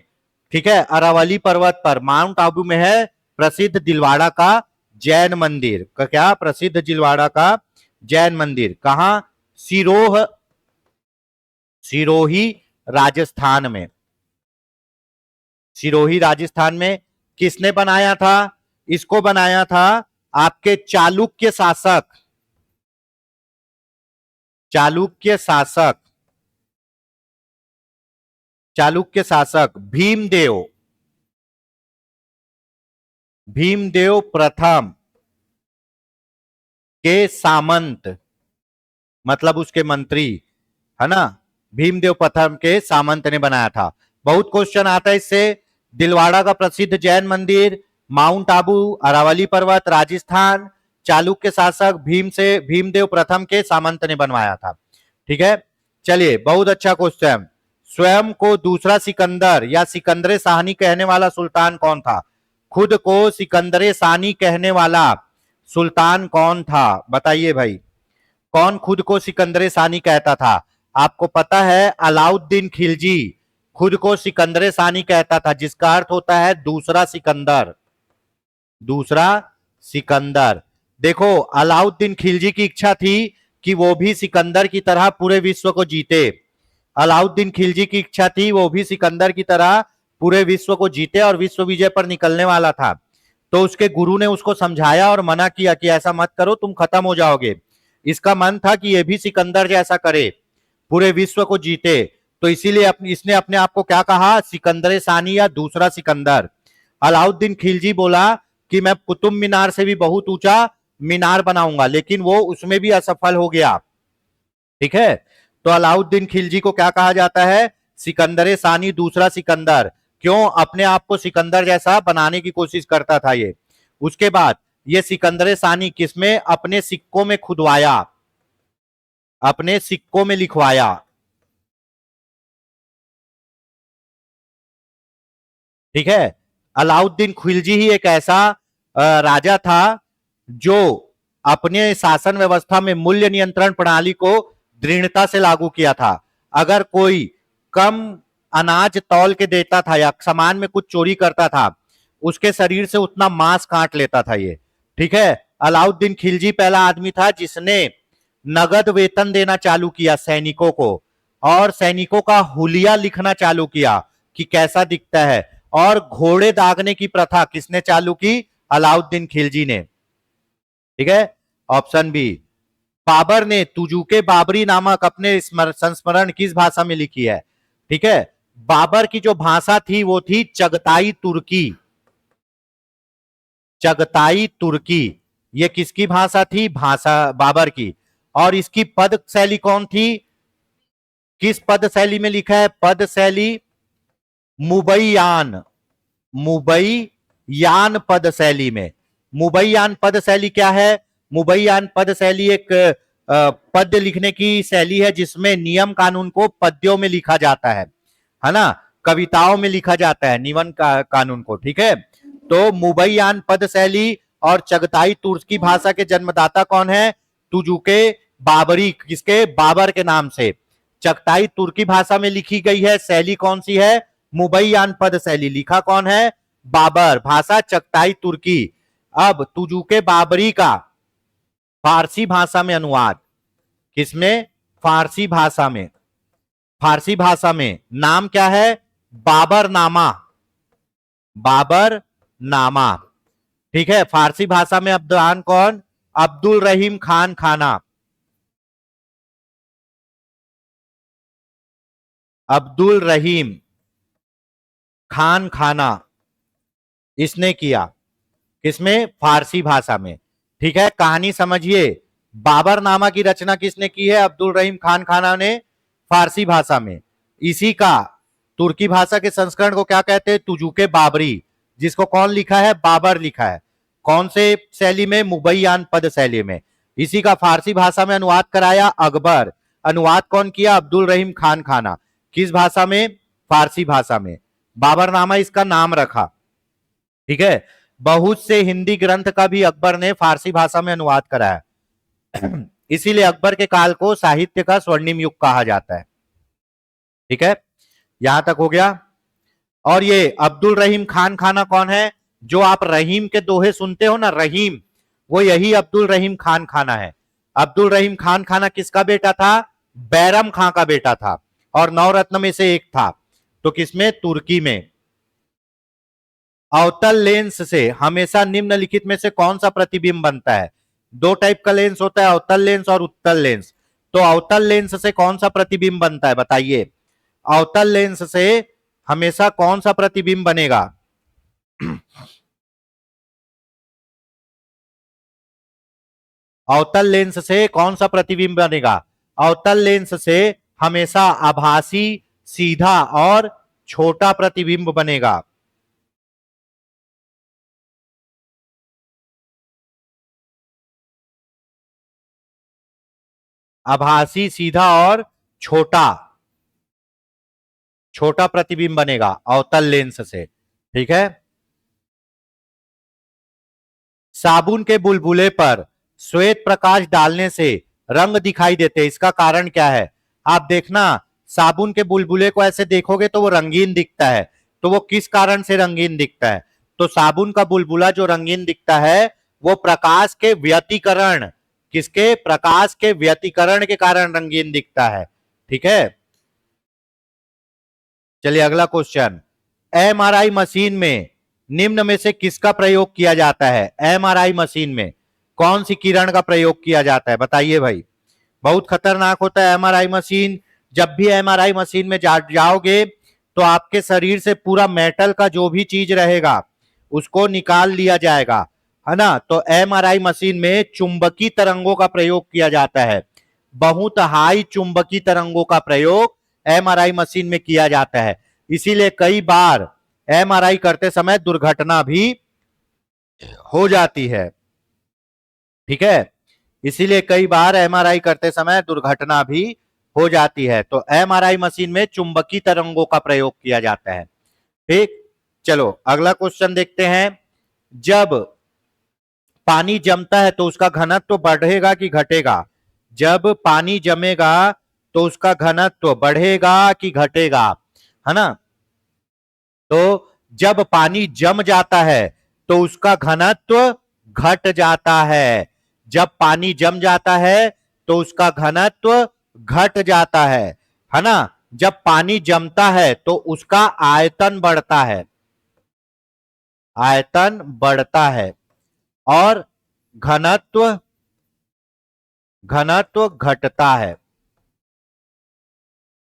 ठीक है, अरावली पर्वत पर माउंट आबू में है प्रसिद्ध दिलवाड़ा का जैन मंदिर का। क्या? प्रसिद्ध दिलवाड़ा का जैन मंदिर कहां? सिरोह, सिरोही राजस्थान में। सिरोही राजस्थान में। किसने बनाया था? इसको बनाया था आपके चालुक्य शासक, चालुक्य शासक, चालुक्य शासक भीमदेव, भीमदेव प्रथम के सामंत, मतलब उसके मंत्री, है ना। भीमदेव प्रथम के सामंत ने बनाया था। बहुत क्वेश्चन आता है इससे। दिलवाड़ा का प्रसिद्ध जैन मंदिर, माउंट आबू, अरावली पर्वत, राजस्थान, चालुक्य शासक भीमदेव प्रथम के सामंत ने बनवाया था। ठीक है, चलिए, बहुत अच्छा क्वेश्चन। स्वयं को दूसरा सिकंदर या सिकंदरे शाहनी कहने वाला सुल्तान कौन था? खुद को सिकंदरे शाहनी कहने वाला सुल्तान कौन था? बताइए भाई। कौन खुद को सिकंदरे सानी कहता था? आपको पता है अलाउद्दीन खिलजी खुद को सिकंदरे सानी कहता था, जिसका अर्थ होता है दूसरा सिकंदर। दूसरा सिकंदर। देखो, अलाउद्दीन खिलजी की इच्छा थी कि वो भी सिकंदर की तरह पूरे विश्व को जीते। अलाउद्दीन खिलजी की इच्छा थी वो भी सिकंदर की तरह पूरे विश्व को जीते और विश्व विजय पर निकलने वाला था। तो उसके गुरु ने उसको समझाया और मना किया कि ऐसा मत करो, तुम खत्म हो जाओगे। इसका मन था कि यह भी सिकंदर जैसा करे, पूरे विश्व को जीते। तो इसीलिए इसने अपने आप को क्या कहा? सिकंदर सानी या दूसरा सिकंदर। अलाउद्दीन खिलजी बोला कि मैं कुतुब मीनार से भी बहुत ऊंचा मीनार बनाऊंगा, लेकिन वो उसमें भी असफल हो गया। ठीक है, तो अलाउद्दीन खिलजी को क्या कहा जाता है? सिकंदर सानी, दूसरा सिकंदर। क्यों? अपने आप को सिकंदर जैसा बनाने की कोशिश करता था ये। उसके बाद ये सिकंदर सानी किसमें? अपने सिक्कों में खुदवाया, अपने सिक्कों में लिखवाया। ठीक है, अलाउद्दीन खिलजी ही एक ऐसा राजा था जो अपने शासन व्यवस्था में मूल्य नियंत्रण प्रणाली को दृढ़ता से लागू किया था। अगर कोई कम अनाज तौल के देता था या सामान में कुछ चोरी करता था, उसके शरीर से उतना मांस काट लेता था ये। ठीक है, अलाउद्दीन खिलजी पहला आदमी था जिसने नगद वेतन देना चालू किया सैनिकों को, और सैनिकों का हुलिया लिखना चालू किया कि कैसा दिखता है। और घोड़े दागने की प्रथा किसने चालू की? अलाउद्दीन खिलजी ने। ठीक है, ऑप्शन बी। बाबर ने तुजुके बाबरी नामक अपने संस्मरण किस भाषा में लिखी है? ठीक है, बाबर की जो भाषा थी वो थी चगताई तुर्की। चगताई तुर्की ये किसकी भाषा थी? भाषा बाबर की। और इसकी पद शैली कौन थी? किस पद शैली में लिखा है? पद शैली मुबैयान, मुबैयान पद शैली में। मुबैयान पद शैली क्या है? मुबैयान पद शैली एक पद लिखने की शैली है जिसमें नियम कानून को पद्यों में लिखा जाता है ना, कविताओं में लिखा जाता है नियम कानून को। ठीक है, तो मुबैयान पद शैली और चगताई तुर्की भाषा के जन्मदाता कौन है? तुजुके बाबरी, किसके? बाबर के नाम से। चगताई तुर्की भाषा में लिखी गई है, शैली कौन सी है? मुबैयान पद शैली। लिखा कौन है? बाबर। भाषा चगताई तुर्की। अब तुजुके बाबरी का फारसी भाषा में अनुवाद, किसमें? फारसी भाषा में। फारसी भाषा में नाम क्या है? बाबर नामा, बाबर नामा। ठीक है, फारसी भाषा में अब्दान कौन? अब्दुल रहीम खान खाना, अब्दुल रहीम खान खाना इसने किया, किसमें? फारसी भाषा में। ठीक है, कहानी समझिए। बाबरनामा की रचना किसने की है? अब्दुल रहीम खान खाना ने, फारसी भाषा में। इसी का तुर्की भाषा के संस्करण को क्या कहते हैं? तुजुके बाबरी, जिसको कौन लिखा है? बाबर लिखा है। कौन से शैली में? मुबैयान पद शैली में। इसी का फारसी भाषा में अनुवाद कराया अकबर। अनुवाद कौन किया? अब्दुल रहीम खान खाना। किस भाषा में? फारसी भाषा में। बाबरनामा इसका नाम रखा। ठीक है, बहुत से हिंदी ग्रंथ का भी अकबर ने फारसी भाषा में अनुवाद कराया। इसीलिए अकबर के काल को साहित्य का स्वर्णिम युग कहा जाता है। ठीक है, यहां तक हो गया। और ये अब्दुल रहीम खान खाना कौन है? जो आप रहीम के दोहे सुनते हो ना, रहीम, वो यही अब्दुल रहीम खान खाना है। अब्दुल रहीम खान खाना किसका बेटा था? बैरम खां का बेटा था, और नवरत्न में से एक था। तो किसमें? तुर्की में। अवतल लेंस से हमेशा निम्नलिखित में से कौन सा प्रतिबिंब बनता है? दो टाइप का लेंस होता है, अवतल लेंस और उत्तल लेंस। तो अवतल लेंस से कौन सा प्रतिबिंब बनता है? बताइए। अवतल लेंस से हमेशा कौन सा प्रतिबिंब बनेगा? अवतल लेंस से कौन सा प्रतिबिंब बनेगा? अवतल लेंस से हमेशा आभासी, सीधा और छोटा प्रतिबिंब बनेगा। आभासी, सीधा और छोटा, छोटा प्रतिबिंब बनेगा अवतल लेंस से। ठीक है, साबुन के बुलबुले पर श्वेत प्रकाश डालने से रंग दिखाई देते हैं, इसका कारण क्या है? आप देखना, साबुन के बुलबुले को ऐसे देखोगे तो वो रंगीन दिखता है। तो वो किस कारण से रंगीन दिखता है? तो साबुन का बुलबुला जो रंगीन दिखता है, वो प्रकाश के व्यतिकरण, किसके? प्रकाश के व्यतिकरण के कारण रंगीन दिखता है। ठीक है, चलिए अगला क्वेश्चन। एमआरआई मशीन में निम्न में से किसका प्रयोग किया जाता है? एमआरआई मशीन में कौन सी किरण का प्रयोग किया जाता है? बताइए भाई। बहुत खतरनाक होता है एमआरआई मशीन। जब भी एमआरआई मशीन में जाओगे तो आपके शरीर से पूरा मेटल का जो भी चीज रहेगा उसको निकाल लिया जाएगा, है ना। तो एमआरआई मशीन में चुंबकीय तरंगों का प्रयोग किया जाता है। बहुत हाई चुंबकीय तरंगों का प्रयोग एमआरआई मशीन में किया जाता है। इसीलिए कई बार एमआरआई करते समय दुर्घटना भी हो जाती है। ठीक है, इसीलिए कई बार एमआरआई करते समय दुर्घटना भी हो जाती है। तो एमआरआई मशीन में चुंबकीय तरंगों का प्रयोग किया जाता है। ठीक, चलो अगला क्वेश्चन देखते हैं। जब पानी जमता है तो उसका घनत्व बढ़ेगा कि घटेगा? जब पानी जमेगा तो उसका घनत्व बढ़ेगा कि घटेगा, है ना। तो जब पानी जम जाता है तो उसका घनत्व घट जाता है। जब पानी जम जाता है तो उसका घनत्व घट जाता है ना। जब पानी जमता है तो उसका आयतन बढ़ता है, आयतन बढ़ता है, और घनत्व, घनत्व घटता है।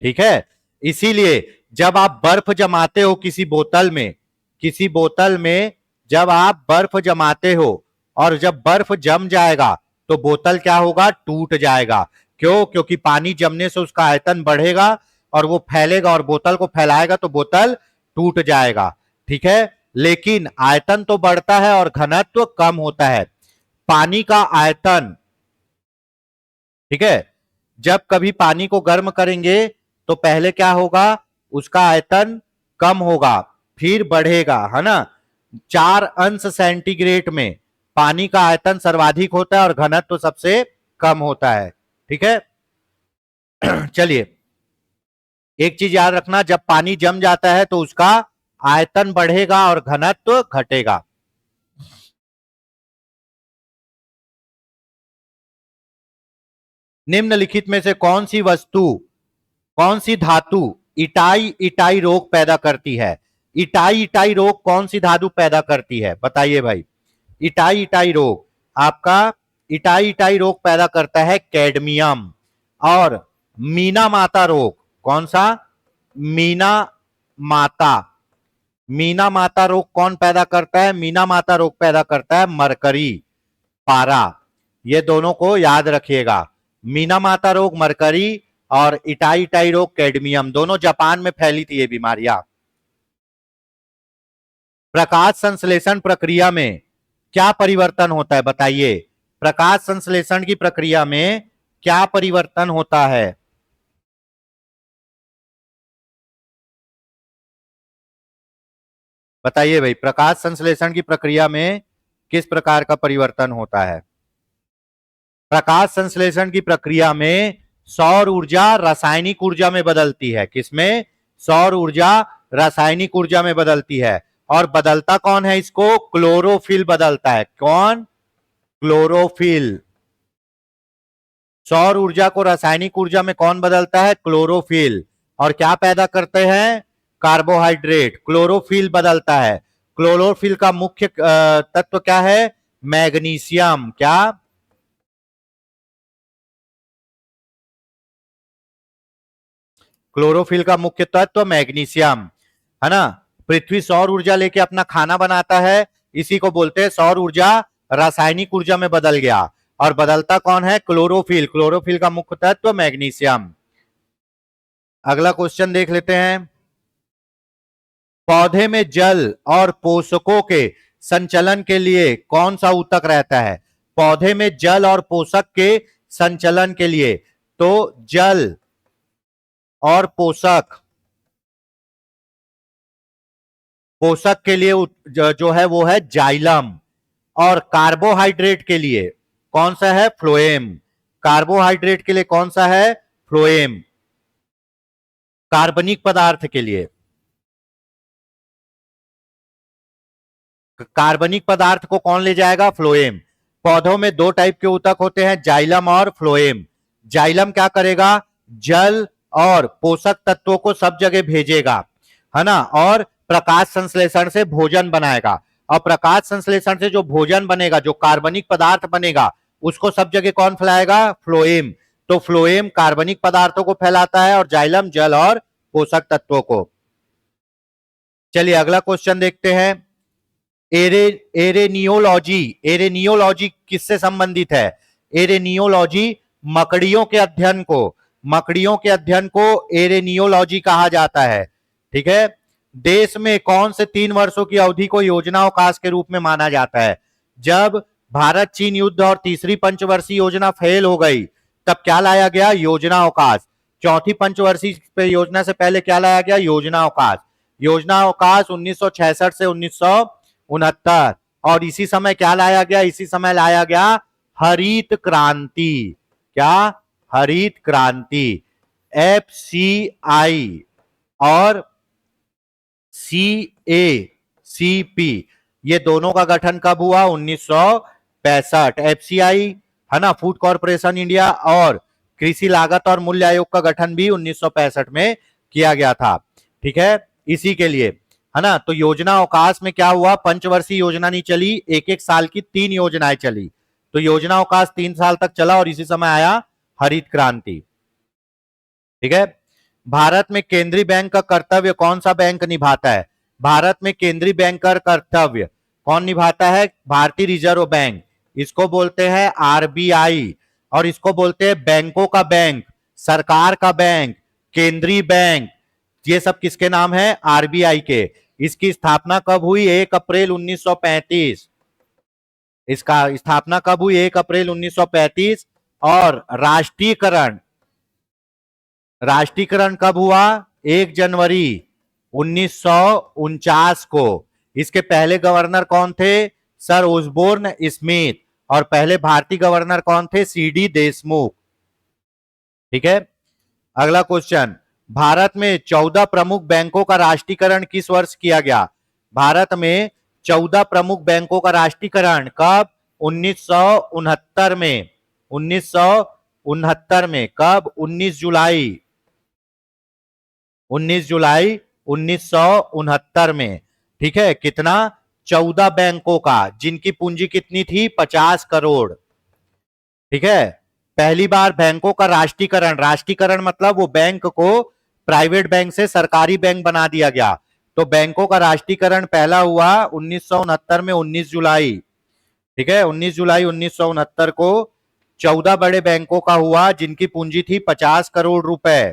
ठीक है, इसीलिए जब आप बर्फ जमाते हो किसी बोतल में, किसी बोतल में जब आप बर्फ जमाते हो और जब बर्फ जम जाएगा तो बोतल क्या होगा? टूट जाएगा। क्यों? क्योंकि पानी जमने से उसका आयतन बढ़ेगा और वो फैलेगा और बोतल को फैलाएगा तो बोतल टूट जाएगा। ठीक है, लेकिन आयतन तो बढ़ता है और घनत्व कम होता है। पानी का आयतन, ठीक है, जब कभी पानी को गर्म करेंगे तो पहले क्या होगा? उसका आयतन कम होगा फिर बढ़ेगा, है ना। 4 अंश सेंटीग्रेड में पानी का आयतन सर्वाधिक होता है और घनत्व सबसे कम होता है। ठीक है, चलिए एक चीज याद रखना, जब पानी जम जाता है तो उसका आयतन बढ़ेगा और घनत्व घटेगा। निम्नलिखित में से कौन सी वस्तु, कौन सी धातु इटाई इटाई रोग पैदा करती है? इटाई इटाई रोग कौन सी धातु पैदा करती है? बताइए भाई। इटाई इटाई रोग आपका, इटाई इटाई रोग पैदा करता है कैडमियम। और मीना माता रोग कौन सा? मीना माता, मीना माता रोग कौन पैदा करता है? मीना माता रोग पैदा करता है मरकरी, पारा। ये दोनों को याद रखिएगा। मीना माता रोग मरकरी और इटाई इटाई रोग कैडमियम, दोनों जापान में फैली थी ये बीमारियां। प्रकाश संश्लेषण प्रक्रिया में क्या परिवर्तन होता है बताइए? प्रकाश संश्लेषण की प्रक्रिया में क्या परिवर्तन होता है? बताइए भाई, प्रकाश संश्लेषण की प्रक्रिया में किस प्रकार का परिवर्तन होता है? प्रकाश संश्लेषण की प्रक्रिया में सौर ऊर्जा रासायनिक ऊर्जा में बदलती है। किसमें? सौर ऊर्जा रासायनिक ऊर्जा में बदलती है। और बदलता कौन है इसको? क्लोरोफिल बदलता है। कौन? क्लोरोफिल। सौर ऊर्जा को रासायनिक ऊर्जा में कौन बदलता है? क्लोरोफिल। और क्या पैदा करते हैं? कार्बोहाइड्रेट। क्लोरोफिल बदलता है। क्लोरोफिल का मुख्य तत्व क्या है? मैग्नीशियम। क्या? क्लोरोफिल का मुख्य तत्व मैग्नीशियम, है ना। पृथ्वी सौर ऊर्जा लेके अपना खाना बनाता है, इसी को बोलते हैं सौर ऊर्जा रासायनिक ऊर्जा में बदल गया। और बदलता कौन है? क्लोरोफिल। क्लोरोफिल का मुख्य तत्व मैग्नीशियम। अगला क्वेश्चन देख लेते हैं। पौधे में जल और पोषकों के संचलन के लिए कौन सा ऊतक रहता है? पौधे में जल और पोषक के संचलन के लिए तो जल और पोषक, पोषक के लिए जो है वो है जाइलम। और कार्बोहाइड्रेट के लिए कौन सा है? फ्लोएम। कार्बोहाइड्रेट के लिए कौन सा है? फ्लोएम। कार्बनिक पदार्थ के लिए, कार्बनिक पदार्थ को कौन ले जाएगा? फ्लोएम। पौधों में दो टाइप के ऊतक होते हैं, जाइलम और फ्लोएम। जाइलम क्या करेगा? जल और पोषक तत्वों को सब जगह भेजेगा, है ना। और प्रकाश संश्लेषण से भोजन बनाएगा। और प्रकाश संश्लेषण से जो भोजन बनेगा, जो कार्बनिक पदार्थ बनेगा, उसको सब जगह कौन फैलाएगा? फ्लोएम। तो फ्लोएम कार्बनिक पदार्थों को फैलाता है और जाइलम जल और पोषक तत्वों को। चलिए अगला क्वेश्चन देखते हैं। एरेनियोलॉजी, एरेनियोलॉजी किससे संबंधित है? एरेनियोलॉजी मकड़ियों के अध्ययन को, मकड़ियों के अध्ययन को एरेनियोलॉजी कहा जाता है। ठीक है। देश में कौन से 3 वर्षों की अवधि को योजना अवकाश के रूप में माना जाता है? जब भारत चीन युद्ध और तीसरी पंचवर्षीय योजना फेल हो गई, तब क्या लाया गया? योजना अवकाश। चौथी पंचवर्षीय योजना से पहले क्या लाया गया? योजना अवकाश। योजना अवकाश 1966 से 1969। और इसी समय क्या लाया गया? इसी समय लाया गया हरित क्रांति। क्या? हरित क्रांति। FCI और CACP, ये दोनों का गठन कब हुआ? 1965। FCI है ना, फूड कॉर्पोरेशन इंडिया, और कृषि लागत और मूल्य आयोग का गठन भी 1965 में किया गया था। ठीक है, इसी के लिए, है ना। तो योजना अवकाश में क्या हुआ? पंचवर्षीय योजना नहीं चली, एक एक साल की 3 योजनाएं चली। तो योजना अवकाश 3 साल तक चला और इसी समय आया हरित क्रांति। ठीक है। भारत में केंद्रीय बैंक का कर्तव्य कौन सा बैंक निभाता है? भारत में केंद्रीय बैंक का कर्तव्य कौन निभाता है? भारतीय रिजर्व बैंक। इसको बोलते हैं RBI। और इसको बोलते हैं बैंकों का बैंक, सरकार का बैंक, केंद्रीय बैंक। ये सब किसके नाम है? RBI के। इसकी स्थापना कब हुई? 1 अप्रैल 1935। इसका स्थापना कब हुई? 1 अप्रैल 1935। और राष्ट्रीयकरण, राष्ट्रीयकरण कब हुआ? 1 जनवरी 1949 को। इसके पहले गवर्नर कौन थे? Sir Osborne Smith. और पहले भारतीय गवर्नर कौन थे? CD देशमुख। ठीक है। अगला क्वेश्चन। भारत में 14 प्रमुख बैंकों का राष्ट्रीयकरण किस वर्ष किया गया? भारत में 14 प्रमुख बैंकों का राष्ट्रीयकरण कब? 1969 में। 1969 में। कब? 19 जुलाई 1969 में। ठीक है। कितना? 14 बैंकों का, जिनकी पूंजी कितनी थी? 50 करोड़। ठीक है। पहली बार बैंकों का राष्ट्रीयकरण, राष्ट्रीयकरण मतलब वो बैंक को प्राइवेट बैंक से सरकारी बैंक बना दिया गया। तो बैंकों का राष्ट्रीयकरण पहला हुआ 1969 में 19 जुलाई, ठीक है, 19 जुलाई 1969 को 14 बड़े बैंकों का हुआ जिनकी पूंजी थी 50 करोड़ रुपए,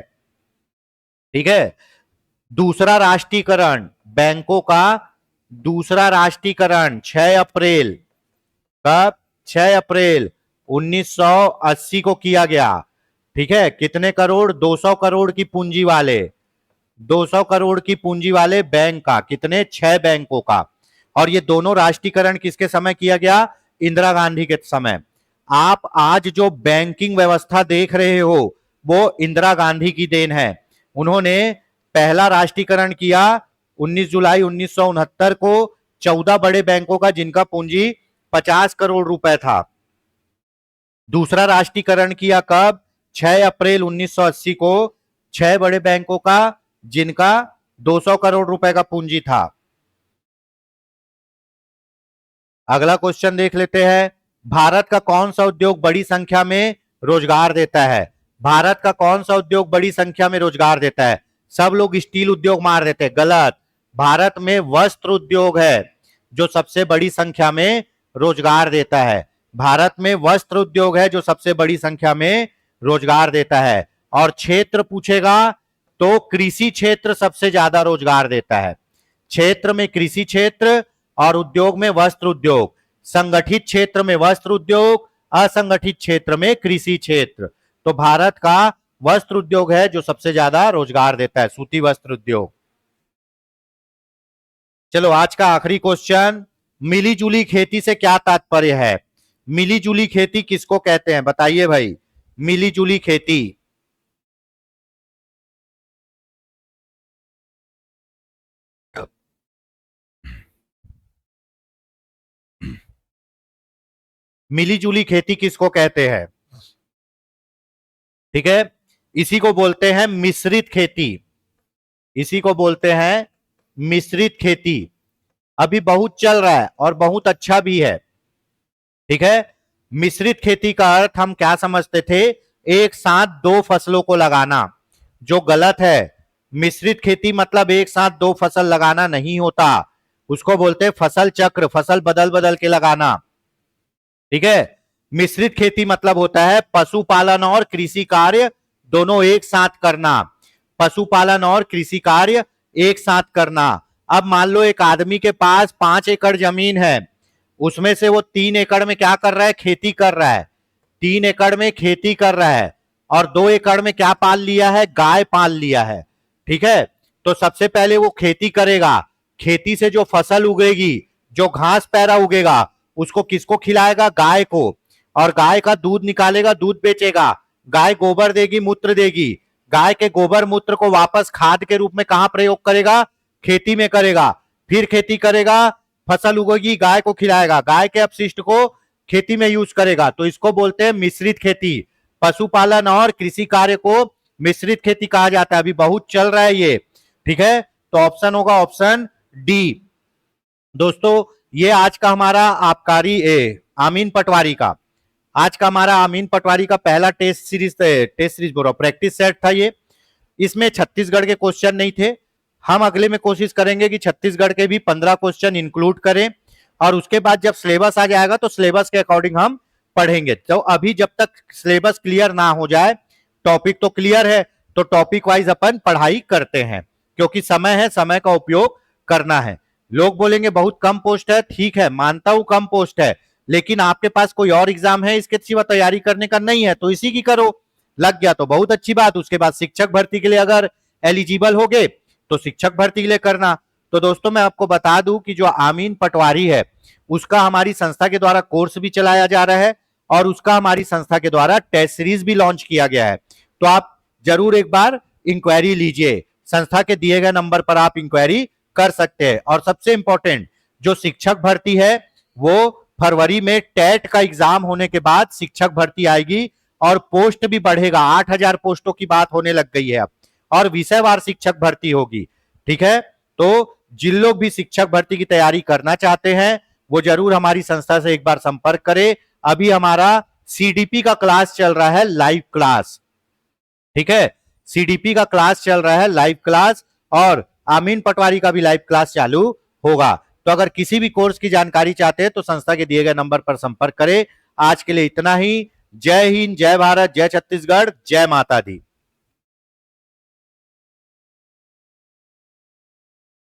ठीक है। दूसरा राष्ट्रीयकरण बैंकों का, दूसरा राष्ट्रीयकरण 6 अप्रैल, कब? 6 अप्रैल 1980 को किया गया, ठीक है। कितने करोड़? 200 करोड़ की पूंजी वाले, 200 करोड़ की पूंजी वाले बैंक का, कितने? 6 बैंकों का। और ये दोनों राष्ट्रीयकरण किसके समय किया गया? इंदिरा गांधी के समय। आप आज जो बैंकिंग व्यवस्था देख रहे हो वो इंदिरा गांधी की देन है। उन्होंने पहला राष्ट्रीयकरण किया 19 जुलाई 1969 को 14 बड़े बैंकों का जिनका पूंजी 50 करोड़ रुपए था। दूसरा राष्ट्रीयकरण किया कब? 6 अप्रैल 1980 को 6 बड़े बैंकों का जिनका 200 करोड़ रुपए का पूंजी था। अगला क्वेश्चन देख लेते हैं। भारत का कौन सा उद्योग बड़ी संख्या में रोजगार देता है? भारत का कौन सा उद्योग बड़ी संख्या में रोजगार देता है? सब लोग स्टील उद्योग मार देते हैं, गलत। भारत में वस्त्र उद्योग है जो सबसे बड़ी संख्या में रोजगार देता है। भारत में वस्त्र उद्योग है जो सबसे बड़ी संख्या में रोजगार देता है। और क्षेत्र पूछेगा तो कृषि क्षेत्र सबसे ज्यादा रोजगार देता है। क्षेत्र में कृषि क्षेत्र और उद्योग में वस्त्र उद्योग। संगठित क्षेत्र में वस्त्र उद्योग, असंगठित क्षेत्र में कृषि क्षेत्र। तो भारत का वस्त्र उद्योग है जो सबसे ज्यादा रोजगार देता है, सूती वस्त्र उद्योग। चलो आज का आखिरी क्वेश्चन, मिली जुली खेती से क्या तात्पर्य है? मिली जुली खेती किसको कहते हैं बताइए भाई? मिली जुली खेती, मिली जुली खेती किसको कहते हैं? ठीक है, इसी को बोलते हैं मिश्रित खेती, इसी को बोलते हैं मिश्रित खेती। अभी बहुत चल रहा है और बहुत अच्छा भी है, ठीक है। मिश्रित खेती का अर्थ हम क्या समझते थे? एक साथ दो फसलों को लगाना, जो गलत है। मिश्रित खेती मतलब एक साथ दो फसल लगाना नहीं होता, उसको बोलते हैं फसल चक्र, फसल बदल बदल के लगाना, ठीक है। मिश्रित खेती मतलब होता है पशुपालन और कृषि कार्य दोनों एक साथ करना, पशुपालन और कृषि कार्य एक साथ करना। अब मान लो एक आदमी के पास 5 एकड़ जमीन है, उसमें से वो 3 एकड़ में क्या कर रहा है? खेती कर रहा है, 3 एकड़ में खेती कर रहा है, और 2 एकड़ में क्या पाल लिया है? गाय पाल लिया है, ठीक है। तो सबसे पहले वो खेती करेगा, खेती से जो फसल उगेगी, जो घास पैरा उगेगा, उसको किसको खिलाएगा? गाय को। और गाय का दूध निकालेगा, दूध बेचेगा, गाय गोबर देगी, मूत्र देगी, गाय के गोबर मूत्र को वापस खाद के रूप में कहां प्रयोग करेगा? खेती में करेगा। फिर खेती करेगा, फसल उगेगी, गाय को खिलाएगा, गाय के अपशिष्ट को खेती में यूज करेगा। तो इसको बोलते हैं मिश्रित खेती। पशुपालन और कृषि कार्य को मिश्रित खेती कहा जाता है। अभी बहुत चल रहा है ये, ठीक है। तो ऑप्शन होगा ऑप्शन डी। दोस्तों ये आज का हमारा आबकारी आमीन पटवारी का, आज का हमारा आमीन पटवारी का पहला टेस्ट सीरीज बोल रहा हूं, प्रैक्टिस सेट था ये। इसमें छत्तीसगढ़ के क्वेश्चन नहीं थे। हम अगले में कोशिश करेंगे कि छत्तीसगढ़ के भी 15 क्वेश्चन इंक्लूड करें, और उसके बाद जब सिलेबस आ जाएगा तो सिलेबस के अकॉर्डिंग हम पढ़ेंगे। तो अभी जब तक सिलेबस क्लियर ना हो जाए, टॉपिक तो क्लियर है, तो टॉपिक वाइज अपन पढ़ाई करते हैं, क्योंकि समय है, समय का उपयोग करना है। लोग बोलेंगे बहुत कम पोस्ट है, ठीक है मानता हूं कम पोस्ट है, लेकिन आपके पास कोई और एग्जाम है इसके सिवा तैयारी करने का नहीं है तो इसी की करो। लग गया तो बहुत अच्छी बात, उसके बाद शिक्षक भर्ती के लिए अगर एलिजिबल हो गए तो शिक्षक भर्ती के लिए करना। तो दोस्तों मैं आपको बता दूं कि जो आमीन पटवारी है उसका हमारी संस्था के द्वारा कोर्स भी चलाया जा रहा है, और उसका हमारी संस्था के द्वारा टेस्ट सीरीज भी लॉन्च किया गया है। तो आप जरूर एक बार इंक्वायरी लीजिए, संस्था के दिए गए नंबर पर आप इंक्वायरी कर सकते हैं। और सबसे इंपॉर्टेंट जो शिक्षक भर्ती है वो फरवरी में टेट का एग्जाम होने के बाद शिक्षक भर्ती आएगी, और पोस्ट भी बढ़ेगा, 8000 पोस्टों की बात होने लग गई है अब, और विषयवार शिक्षक भर्ती होगी, ठीक है। तो जिन लोग भी शिक्षक भर्ती की तैयारी करना चाहते हैं वो जरूर हमारी संस्था से एक बार संपर्क करें। अभी हमारा सीडीपी का क्लास चल रहा है, लाइव क्लास, ठीक है। सीडीपी का क्लास चल रहा है, लाइव क्लास, और आमीन पटवारी का भी लाइव क्लास चालू होगा। तो अगर किसी भी कोर्स की जानकारी चाहते हैं तो संस्था के दिए गए नंबर पर संपर्क करें। आज के लिए इतना ही। जय हिंद, जय भारत, जय छत्तीसगढ़, जय माता दी।